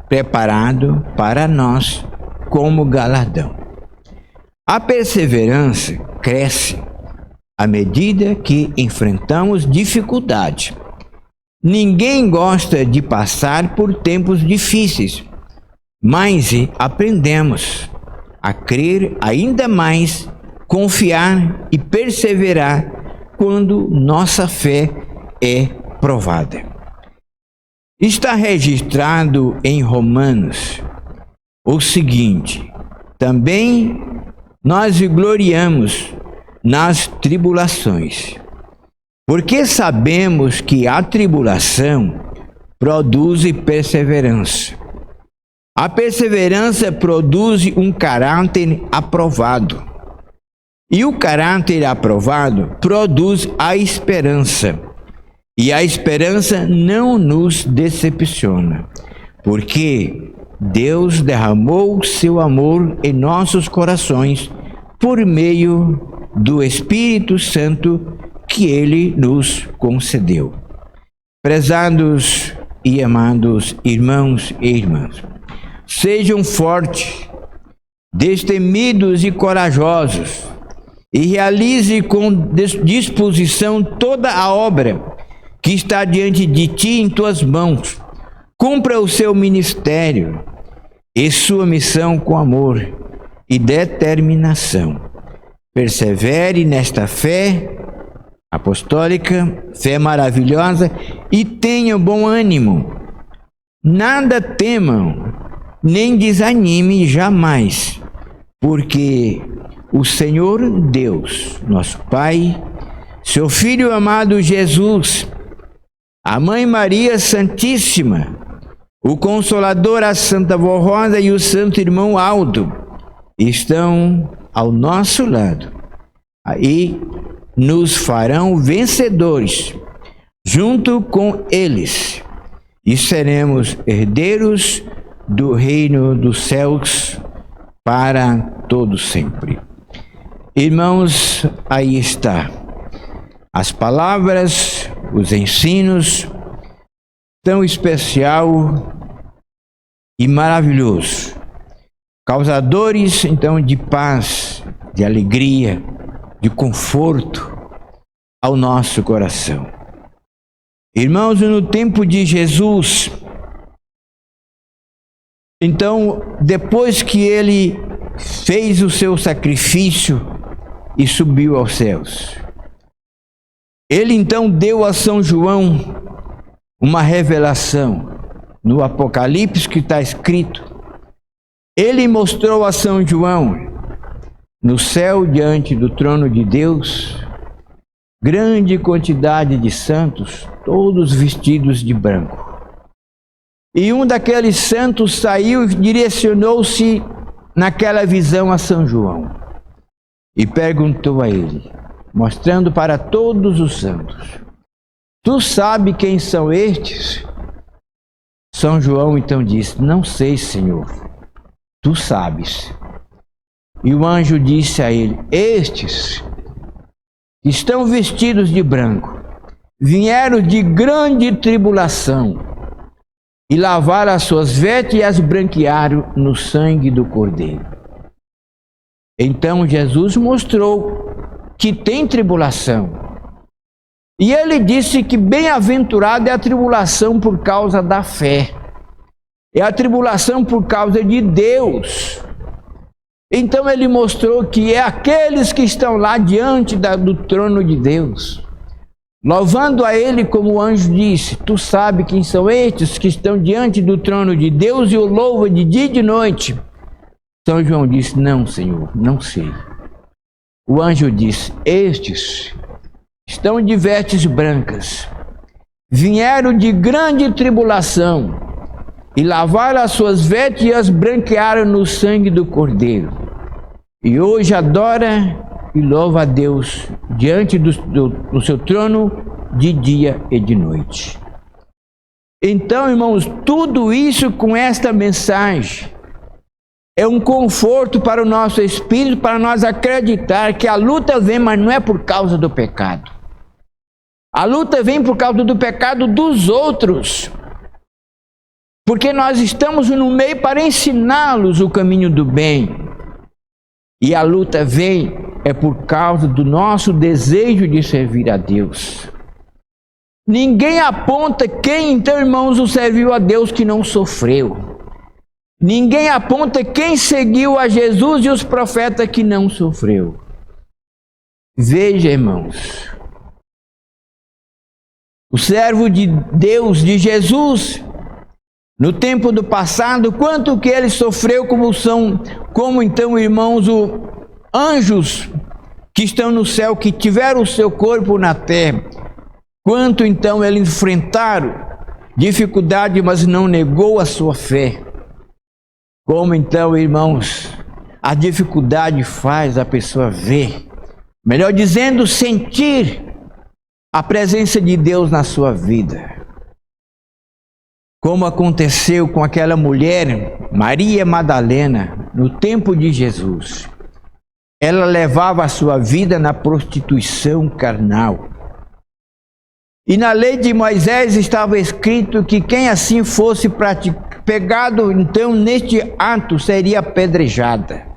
preparado para nós como galardão. A perseverança cresce à medida que enfrentamos dificuldade. Ninguém gosta de passar por tempos difíceis, mas aprendemos a crer ainda mais, confiar e perseverar quando nossa fé é provada. Está registrado em Romanos o seguinte: também nós gloriamos nas tribulações, porque sabemos que a tribulação produz perseverança. A perseverança produz um caráter aprovado. E o caráter aprovado produz a esperança. E a esperança não nos decepciona, porque Deus derramou seu amor em nossos corações por meio do Espírito Santo que Ele nos concedeu. Prezados e amados irmãos e irmãs, sejam fortes, destemidos e corajosos, e realize com disposição toda a obra que está diante de ti em tuas mãos. Cumpra o seu ministério e sua missão com amor e determinação. Persevere nesta fé apostólica, fé maravilhosa, e tenha bom ânimo. Nada temam, nem desanime jamais, porque o Senhor Deus, nosso Pai, seu Filho amado Jesus, a Mãe Maria Santíssima, o Consolador, a Santa Vó Rosa e o Santo Irmão Aldo estão ao nosso lado e nos farão vencedores junto com eles, e seremos herdeiros do reino dos céus para todo sempre. Irmãos, aí está as palavras, os ensinos, tão especial e maravilhoso, causadores então de paz, de alegria, de conforto ao nosso coração. Irmãos, no tempo de Jesus, então, depois que ele fez o seu sacrifício e subiu aos céus, ele então deu a São João uma revelação no Apocalipse que está escrito. Ele mostrou a São João no céu, diante do trono de Deus, grande quantidade de santos, todos vestidos de branco. E um daqueles santos saiu e direcionou-se naquela visão a São João e perguntou a ele, mostrando para todos os santos: tu sabe quem são estes? São João então disse: não sei, Senhor, tu sabes. E o anjo disse a ele: estes estão vestidos de branco, vieram de grande tribulação e lavaram as suas vestes e as branquearam no sangue do Cordeiro. Então Jesus mostrou que tem tribulação. E ele disse que bem-aventurada é a tribulação por causa da fé. É a tribulação por causa de Deus. Então ele mostrou que é aqueles que estão lá diante do trono de Deus, louvando a ele, como o anjo disse: tu sabe quem são estes que estão diante do trono de Deus e o louvam de dia e de noite. São João disse: não, Senhor, não sei. O anjo disse: estes estão de vestes brancas, vieram de grande tribulação e lavaram as suas vestes e as branquearam no sangue do Cordeiro. E hoje adora e louva a Deus diante do seu trono de dia e de noite. Então, irmãos, tudo isso com esta mensagem é um conforto para o nosso espírito, para nós acreditar que a luta vem, mas não é por causa do pecado. A luta vem por causa do pecado dos outros, porque nós estamos no meio para ensiná-los o caminho do bem. E a luta vem é por causa do nosso desejo de servir a Deus. Ninguém aponta quem, então, irmãos, o serviu a Deus que não sofreu. Ninguém aponta quem seguiu a Jesus e os profetas que não sofreu. Veja, irmãos, o servo de Deus, de Jesus, no tempo do passado, quanto que ele sofreu, como então, irmãos, os anjos que estão no céu, que tiveram o seu corpo na terra, quanto então eles enfrentaram dificuldade, mas não negou a sua fé. Como então, irmãos, a dificuldade faz a pessoa ver, melhor dizendo, sentir a presença de Deus na sua vida. Como aconteceu com aquela mulher, Maria Madalena, no tempo de Jesus. Ela levava a sua vida na prostituição carnal. E na lei de Moisés estava escrito que quem assim fosse pegado então neste ato seria apedrejada.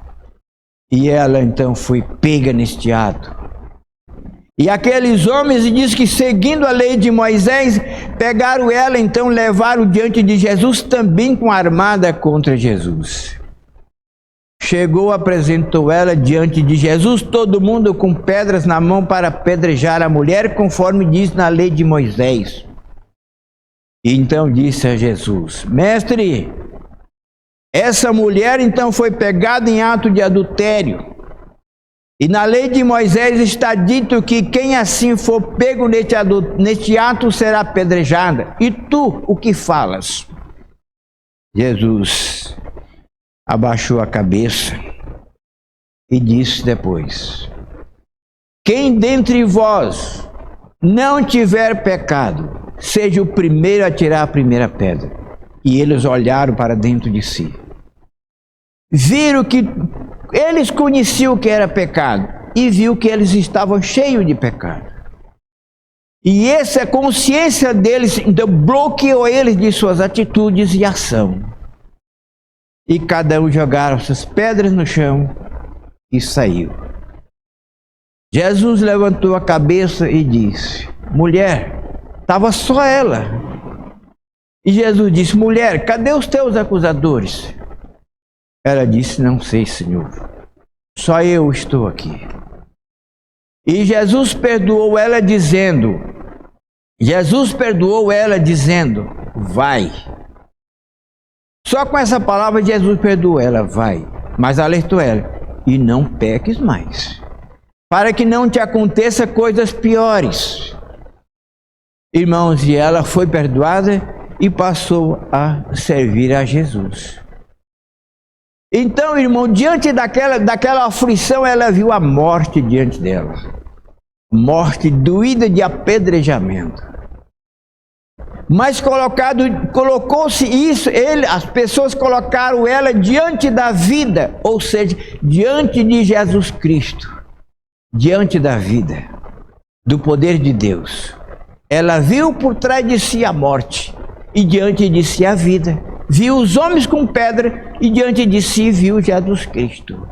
E ela então foi pega neste ato. E aqueles homens, diz que seguindo a lei de Moisés, pegaram ela, então levaram diante de Jesus, também com armada contra Jesus. Chegou, apresentou ela diante de Jesus, todo mundo com pedras na mão para apedrejar a mulher, conforme diz na lei de Moisés. E então disse a Jesus: mestre, essa mulher então foi pegada em ato de adultério. E na lei de Moisés está dito que quem assim for pego neste ato será apedrejada. E tu, o que falas? Jesus abaixou a cabeça e disse depois: quem dentre vós não tiver pecado, seja o primeiro a tirar a primeira pedra. E eles olharam para dentro de si. Viram que eles conheciam o que era pecado e viu que eles estavam cheios de pecado. E essa consciência deles então bloqueou eles de suas atitudes e ação. E cada um jogaram suas pedras no chão e saiu. Jesus levantou a cabeça e disse: mulher, estava só ela. E Jesus disse: mulher, cadê os teus acusadores? Ela disse: não sei, Senhor, só eu estou aqui. E Jesus perdoou ela dizendo, vai. Só com essa palavra Jesus perdoou ela, vai. Mas alertou ela: e não peques mais, para que não te aconteça coisas piores. Irmãos, e ela foi perdoada e passou a servir a Jesus. Então, irmão, diante daquela aflição, ela viu a morte diante dela. Morte doída de apedrejamento. Mas colocou-se isso, as pessoas colocaram ela diante da vida, ou seja, diante de Jesus Cristo, diante da vida, do poder de Deus. Ela viu por trás de si a morte e diante de si a vida. Viu os homens com pedra e diante de si viu Jesus Cristo.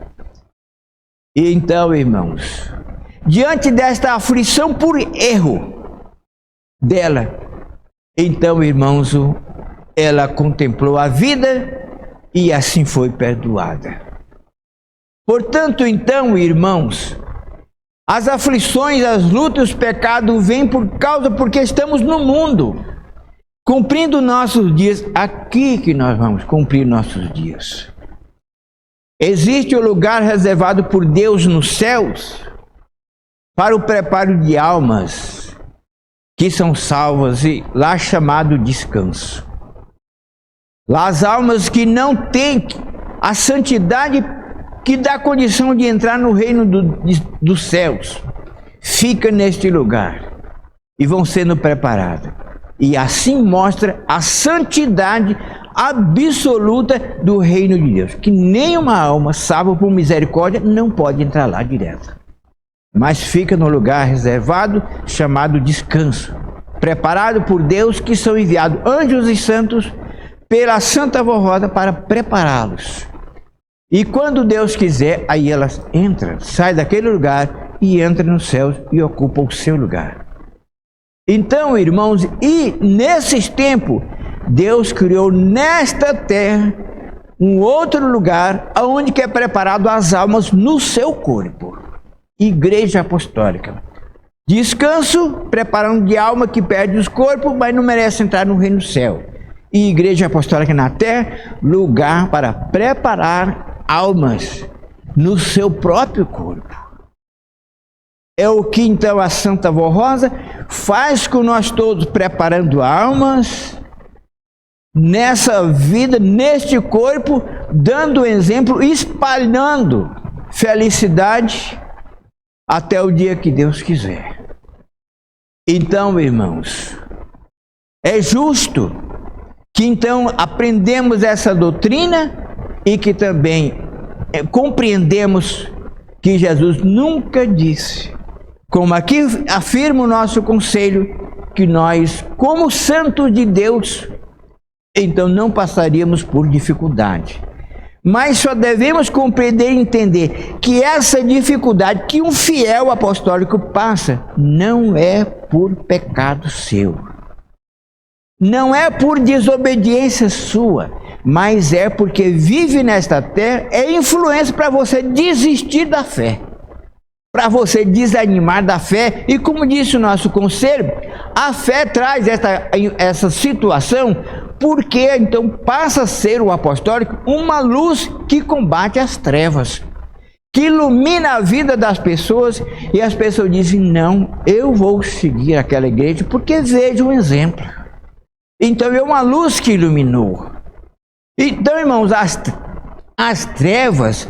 E então, irmãos, diante desta aflição por erro dela, então, irmãos, ela contemplou a vida e assim foi perdoada. Portanto, então, irmãos, as aflições, as lutas, os pecados vêm porque estamos no mundo, cumprindo nossos dias. Aqui que nós vamos cumprir nossos dias. Existe um lugar reservado por Deus nos céus para o preparo de almas que são salvas, e lá chamado descanso. Lá as almas que não têm a santidade que dá condição de entrar no reino dos céus, fica neste lugar e vão sendo preparadas. E assim mostra a santidade absoluta do reino de Deus, que nenhuma alma salva por misericórdia não pode entrar lá direto, mas fica no lugar reservado chamado descanso, preparado por Deus, que são enviados anjos e santos pela Santa Voz Rosa para prepará-los. E quando Deus quiser, aí elas entram, saem daquele lugar e entram nos céus e ocupam o seu lugar. Então, irmãos, e nesses tempos, Deus criou nesta terra um outro lugar onde que é preparado as almas no seu corpo. Igreja Apostólica. Descanso, preparando de alma que perde os corpos, mas não merece entrar no reino do céu. E Igreja Apostólica na terra, lugar para preparar almas no seu próprio corpo. É o que então a Santa Voz Rosa faz com nós todos, preparando almas nessa vida, neste corpo, dando exemplo, espalhando felicidade até o dia que Deus quiser. Então, irmãos, é justo que então aprendemos essa doutrina e que também compreendemos que Jesus nunca disse, como aqui afirma o nosso conselho, que nós, como santos de Deus, então não passaríamos por dificuldade. Mas só devemos compreender e entender que essa dificuldade que um fiel apostólico passa não é por pecado seu, não é por desobediência sua, mas é porque vive nesta terra, é influência para você desistir da fé, para você desanimar da fé. E como disse o nosso conselho, a fé traz essa situação, porque então passa a ser o apostólico uma luz que combate as trevas, que ilumina a vida das pessoas, e as pessoas dizem, não, eu vou seguir aquela igreja porque vejo um exemplo. Então é uma luz que iluminou. Então, irmãos, as trevas,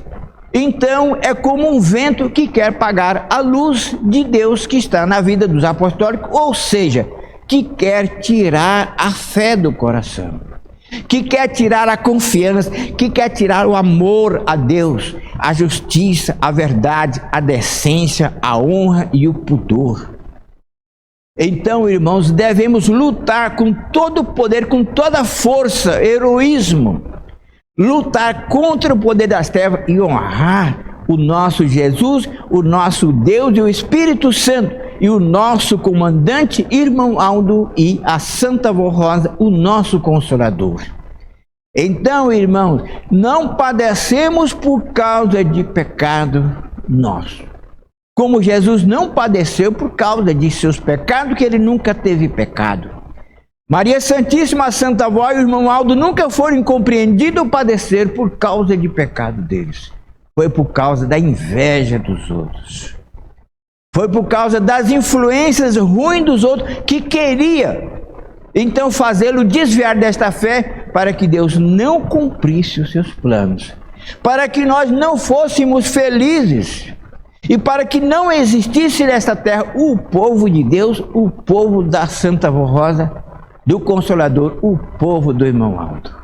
então, é como um vento que quer apagar a luz de Deus que está na vida dos apostólicos, ou seja, que quer tirar a fé do coração, que quer tirar a confiança, que quer tirar o amor a Deus, a justiça, a verdade, a decência, a honra e o pudor. Então, irmãos, devemos lutar com todo o poder, com toda a força, heroísmo, lutar contra o poder das trevas e honrar o nosso Jesus, o nosso Deus e o Espírito Santo, e o nosso comandante, irmão Aldo, e a Santa Voz Rosa, o nosso Consolador. Então, irmãos, não padecemos por causa de pecado nosso, como Jesus não padeceu por causa de seus pecados, que ele nunca teve pecado. Maria Santíssima, a Santa Voz e o irmão Aldo nunca foram incompreendidos ou padeceram por causa de pecado deles. Foi por causa da inveja dos outros. Foi por causa das influências ruins dos outros, que queria então fazê-lo desviar desta fé, para que Deus não cumprisse os seus planos, para que nós não fôssemos felizes, e para que não existisse nesta terra o povo de Deus, o povo da Santa Voz Rosa, do Consolador, o povo do irmão Aldo,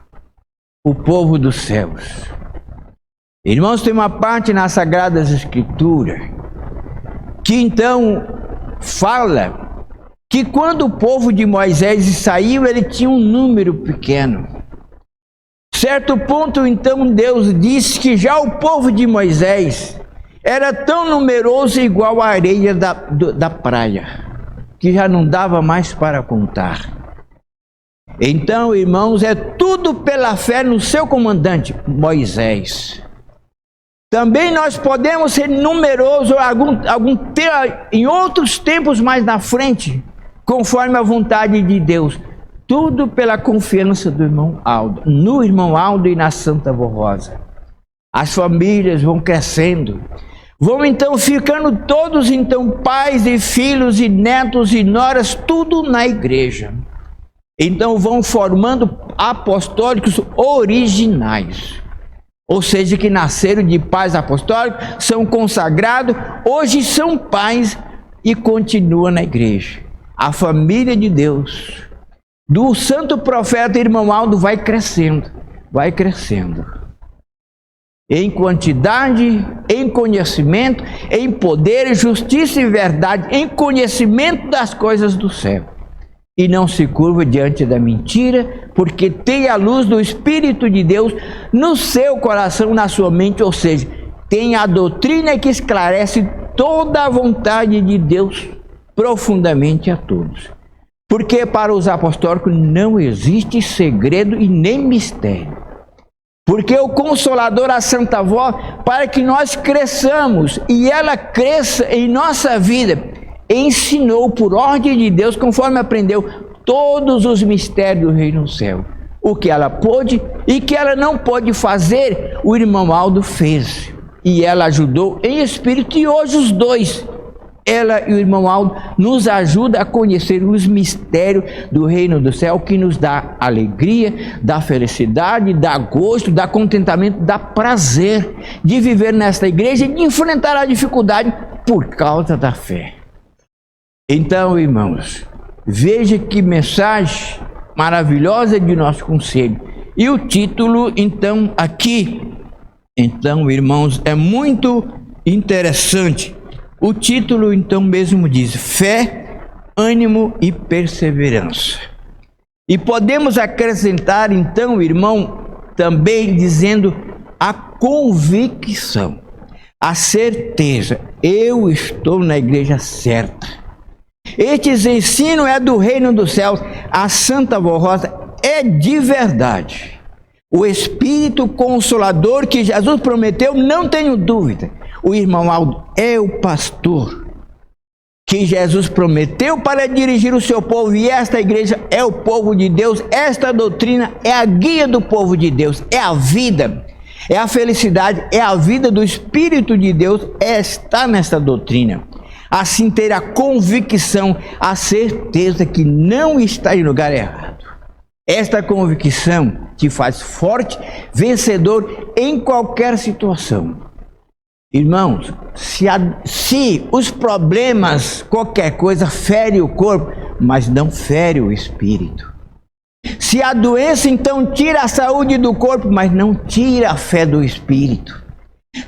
o povo dos céus. Irmãos, tem uma parte nas Sagradas Escrituras que então fala que quando o povo de Moisés saiu, ele tinha um número pequeno. Certo ponto, então, Deus disse que já o povo de Moisés era tão numeroso igual a areia da praia, que já não dava mais para contar. Então, irmãos, é tudo pela fé no seu comandante, Moisés. Também nós podemos ser numerosos em outros tempos mais na frente, conforme a vontade de Deus. Tudo pela confiança do irmão Aldo, no irmão Aldo e na Santa Avó Rosa. As famílias vão crescendo, vão então ficando todos então pais e filhos e netos e noras, tudo na igreja. Então vão formando apostólicos originais. Ou seja, que nasceram de pais apostólicos, são consagrados, hoje são pais e continuam na igreja. A família de Deus, do santo profeta irmão Aldo, vai crescendo, em quantidade, em conhecimento, em poder, justiça e verdade, em conhecimento das coisas do céu. E não se curva diante da mentira, porque tem a luz do Espírito de Deus no seu coração, na sua mente, ou seja, tem a doutrina que esclarece toda a vontade de Deus profundamente a todos. Porque para os apostólicos não existe segredo e nem mistério. Porque o Consolador, a Santa Avó, para que nós cresçamos e ela cresça em nossa vida, ensinou por ordem de Deus, conforme aprendeu, todos os mistérios do reino do céu. O que ela pôde e que ela não pôde fazer, o irmão Aldo fez. E ela ajudou em espírito, e hoje os dois, ela e o irmão Aldo, nos ajudam a conhecer os mistérios do reino do céu, que nos dá alegria, dá felicidade, dá gosto, dá contentamento, dá prazer de viver nesta igreja e de enfrentar a dificuldade por causa da fé. Então, irmãos, veja que mensagem maravilhosa de nosso conselho. E o título, então, aqui, então, irmãos, é muito interessante. O título, então, mesmo diz: fé, ânimo e perseverança. E podemos acrescentar, então, irmão, também dizendo a convicção, a certeza. Eu estou na igreja certa. Estes ensinos é do reino dos céus. A Santa Avó Rosa é de verdade. O Espírito Consolador que Jesus prometeu, não tenho dúvida. O irmão Aldo é o pastor que Jesus prometeu para dirigir o seu povo. E esta igreja é o povo de Deus. Esta doutrina é a guia do povo de Deus. É a vida, é a felicidade, é a vida do Espírito de Deus. Está nesta doutrina. Assim ter a convicção, a certeza que não está em lugar errado. Esta convicção te faz forte, vencedor em qualquer situação. Irmãos, se os problemas, qualquer coisa, fere o corpo, mas não fere o espírito. Se a doença, então, tira a saúde do corpo, mas não tira a fé do espírito.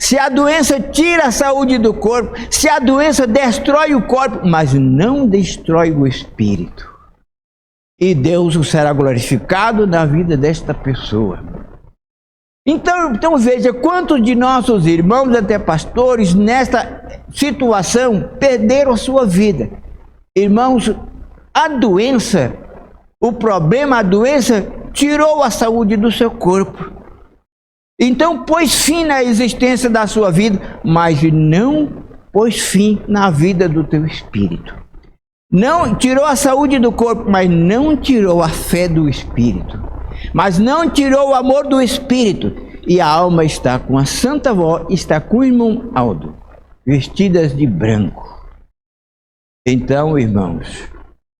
Se a doença tira a saúde do corpo, se a doença destrói o corpo, mas não destrói o espírito. E Deus será glorificado na vida desta pessoa. Então veja, quantos de nossos irmãos, até pastores, nesta situação, perderam a sua vida. Irmãos, a doença, o problema, a doença, tirou a saúde do seu corpo. Então pôs fim na existência da sua vida, mas não pôs fim na vida do teu espírito. Não tirou a saúde do corpo, mas não tirou a fé do espírito. Mas não tirou o amor do espírito. E a alma está com a Santa Avó, está com o irmão Aldo, vestidas de branco. Então, irmãos,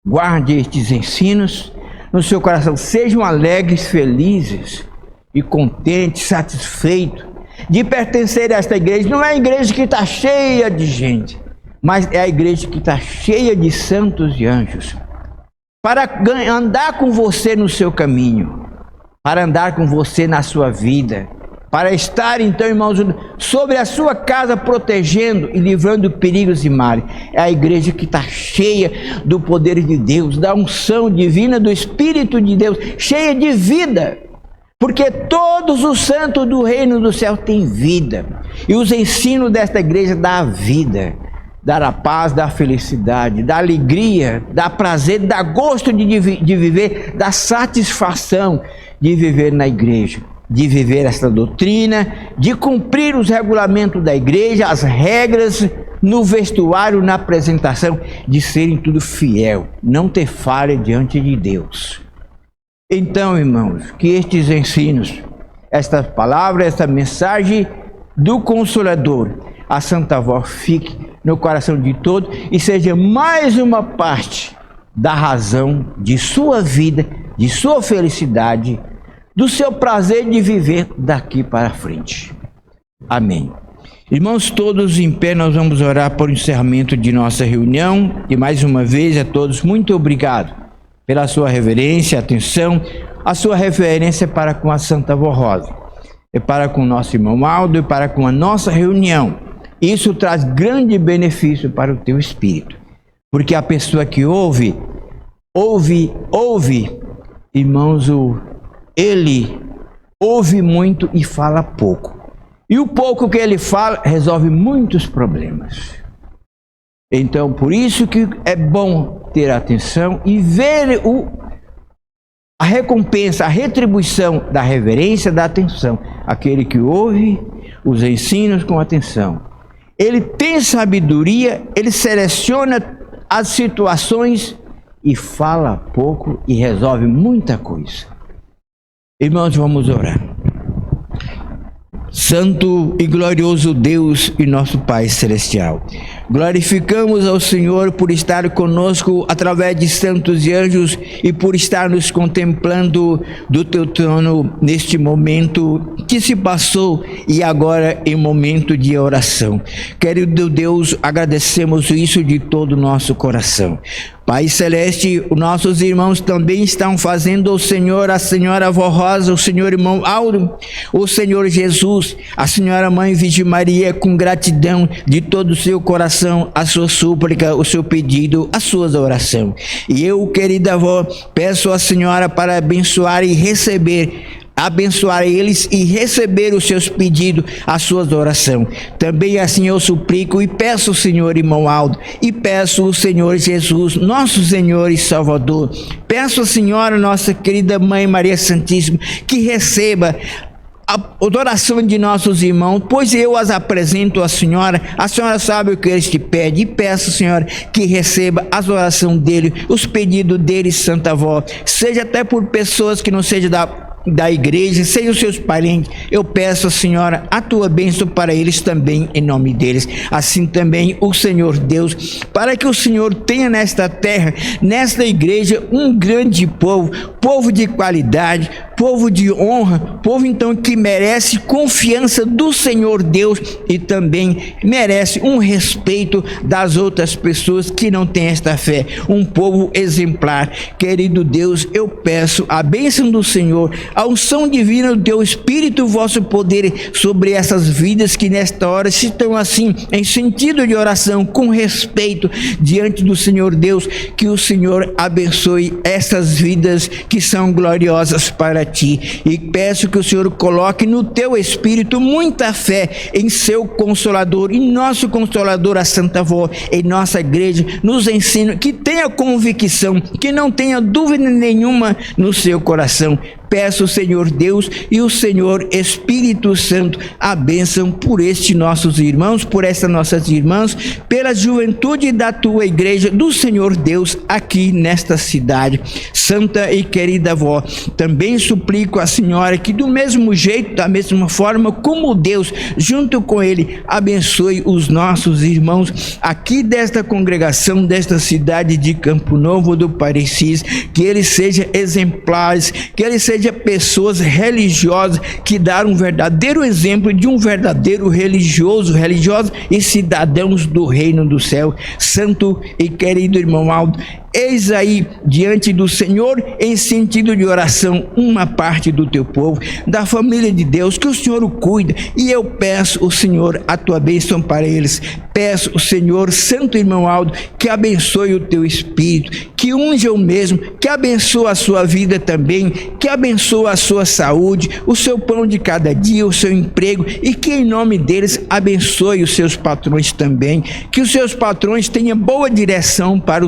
guarde estes ensinos no seu coração. Sejam alegres, felizes e contentes, satisfeitos de pertencer a esta igreja. Não é a igreja que está cheia de gente, mas é a igreja que está cheia de santos e anjos, para andar com você no seu caminho, para andar com você na sua vida, para estar, então, irmãos, sobre a sua casa, protegendo e livrando perigos e males. É a igreja que está cheia do poder de Deus, da unção divina do Espírito de Deus, cheia de vida, porque todos os santos do reino do céu têm vida, e os ensinos desta igreja dá a vida, dá a paz, dá a felicidade, dá alegria, dá prazer, dá gosto de viver, dá satisfação de viver na igreja, de viver esta doutrina, de cumprir os regulamentos da igreja, as regras no vestuário, na apresentação, de serem tudo fiel, não ter falha diante de Deus. Então, irmãos, que estes ensinos, esta palavra, esta mensagem do Consolador, a Santa Voz, fique no coração de todos e seja mais uma parte da razão de sua vida, de sua felicidade, do seu prazer de viver daqui para frente. Amém. Irmãos, todos em pé, nós vamos orar por encerramento de nossa reunião. E mais uma vez, a todos, muito obrigado pela sua reverência, atenção, a sua reverência para com a Santa Voz Rosa, e para com o nosso irmão Aldo, e para com a nossa reunião. Isso traz grande benefício para o teu espírito, porque a pessoa que ouve, irmãos, ele ouve muito e fala pouco. E o pouco que ele fala resolve muitos problemas. Então, por isso que é bom ter atenção e ver a recompensa, a retribuição da reverência, da atenção. Aquele que ouve os ensinos com atenção. Ele tem sabedoria, ele seleciona as situações e fala pouco e resolve muita coisa. Irmãos, vamos orar. Santo e glorioso Deus e nosso Pai Celestial, glorificamos ao Senhor por estar conosco através de santos e anjos e por estar nos contemplando do teu trono neste momento que se passou e agora em momento de oração. Querido Deus, agradecemos isso de todo o nosso coração. Pai Celeste, os nossos irmãos também estão fazendo o Senhor, a Senhora Voz Rosa, o Senhor irmão Auro, o Senhor Jesus, a Senhora Mãe Virgem Maria, com gratidão de todo o seu coração, a sua súplica, o seu pedido, a sua oração. E eu, querida avó, peço à Senhora para abençoar e abençoar eles e receber os seus pedidos, as suas orações. Também assim eu suplico e peço, Senhor irmão Aldo, e peço o Senhor Jesus, nosso Senhor e Salvador. Peço a Senhora, nossa querida Mãe Maria Santíssima, que receba a oração de nossos irmãos, pois eu as apresento à Senhora. A Senhora sabe o que eles te pedem, e peço, Senhora, que receba as orações dele, os pedidos dele, Santa Avó, seja até por pessoas que não sejam da igreja, sejam os seus parentes. Eu peço, Senhora, a tua bênção para eles também, em nome deles. Assim também o Senhor Deus, para que o Senhor tenha nesta terra, nesta igreja, um grande povo de qualidade, povo de honra, povo então que merece confiança do Senhor Deus e também merece um respeito das outras pessoas que não têm esta fé, um povo exemplar. Querido Deus, eu peço a bênção do Senhor, a unção divina do teu Espírito, o vosso poder sobre essas vidas que nesta hora se estão assim, em sentido de oração, com respeito diante do Senhor Deus, que o Senhor abençoe essas vidas que são gloriosas para ti, e peço que o Senhor coloque no teu Espírito muita fé em seu Consolador, em nosso Consolador, a Santa Avó, em nossa igreja, nos ensina, que tenha convicção, que não tenha dúvida nenhuma no seu coração. Peço, Senhor Deus e o Senhor Espírito Santo, a bênção por estes nossos irmãos, por estas nossas irmãs, pela juventude da tua igreja, do Senhor Deus, aqui nesta cidade. Santa e querida avó, também suplico à Senhora que do mesmo jeito, da mesma forma como Deus, junto com Ele, abençoe os nossos irmãos aqui desta congregação, desta cidade de Campo Novo do Parecis, que eles sejam exemplares, que eles sejam seja pessoas religiosas que deram um verdadeiro exemplo de um verdadeiro religiosa e cidadãos do reino do céu. Santo e querido irmão Aldo, eis aí diante do Senhor, em sentido de oração, uma parte do teu povo, da família de Deus, que o Senhor o cuida, e eu peço o Senhor a tua bênção para eles. Peço o Senhor, santo irmão Aldo, que abençoe o teu espírito, que unja o mesmo, que abençoe a sua vida também, que abençoe a sua saúde, o seu pão de cada dia, o seu emprego, e que em nome deles abençoe os seus patrões também, que os seus patrões tenham boa direção para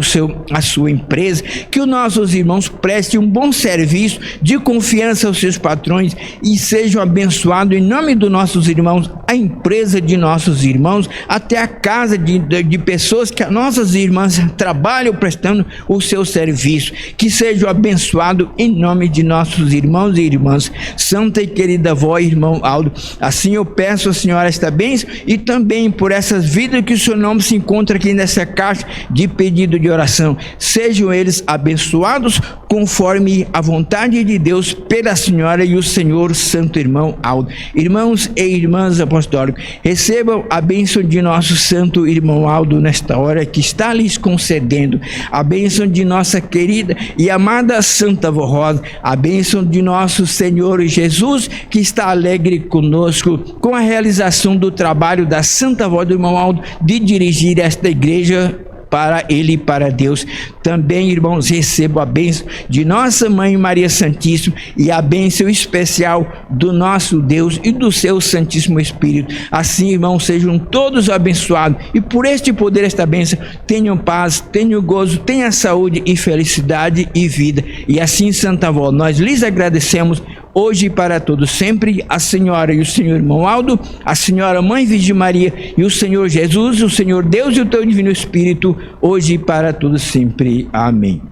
a sua empresa, que os nossos irmãos prestem um bom serviço de confiança aos seus patrões e sejam abençoados em nome dos nossos irmãos, a empresa de nossos irmãos, até a casa de pessoas que as nossas irmãs trabalham prestando o seu serviço, que sejam abençoados em nome de nossos irmãos e irmãs. Santa e querida avó, irmão Aldo, assim eu peço à senhora esta bênção e também por essas vidas que o seu nome se encontra aqui nessa caixa de pedido de oração. Sejam eles abençoados conforme a vontade de Deus pela senhora e o senhor santo irmão Aldo. Irmãos e irmãs apostólicos, recebam a bênção de nosso santo irmão Aldo nesta hora que está lhes concedendo, a bênção de nossa querida e amada Santa Avó Rosa, a bênção de nosso Senhor Jesus, que está alegre conosco com a realização do trabalho da Santa Avó do irmão Aldo de dirigir esta igreja para ele e para Deus. Também, irmãos, recebo a bênção de nossa Mãe Maria Santíssima e a bênção especial do nosso Deus e do seu Santíssimo Espírito. Assim, irmãos, sejam todos abençoados e por este poder, esta bênção, tenham paz, tenham gozo, tenham saúde e felicidade e vida. E assim, Santa Avó, nós lhes agradecemos hoje e para todos sempre, a senhora e o senhor irmão Aldo, a senhora Mãe Virgem Maria e o Senhor Jesus, o Senhor Deus e o teu divino Espírito, hoje e para todos sempre. Amém.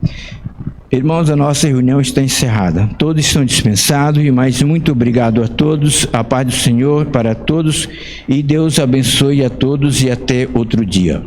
Irmãos, a nossa reunião está encerrada. Todos estão dispensados e mais muito obrigado a todos. A paz do Senhor para todos e Deus abençoe a todos e até outro dia.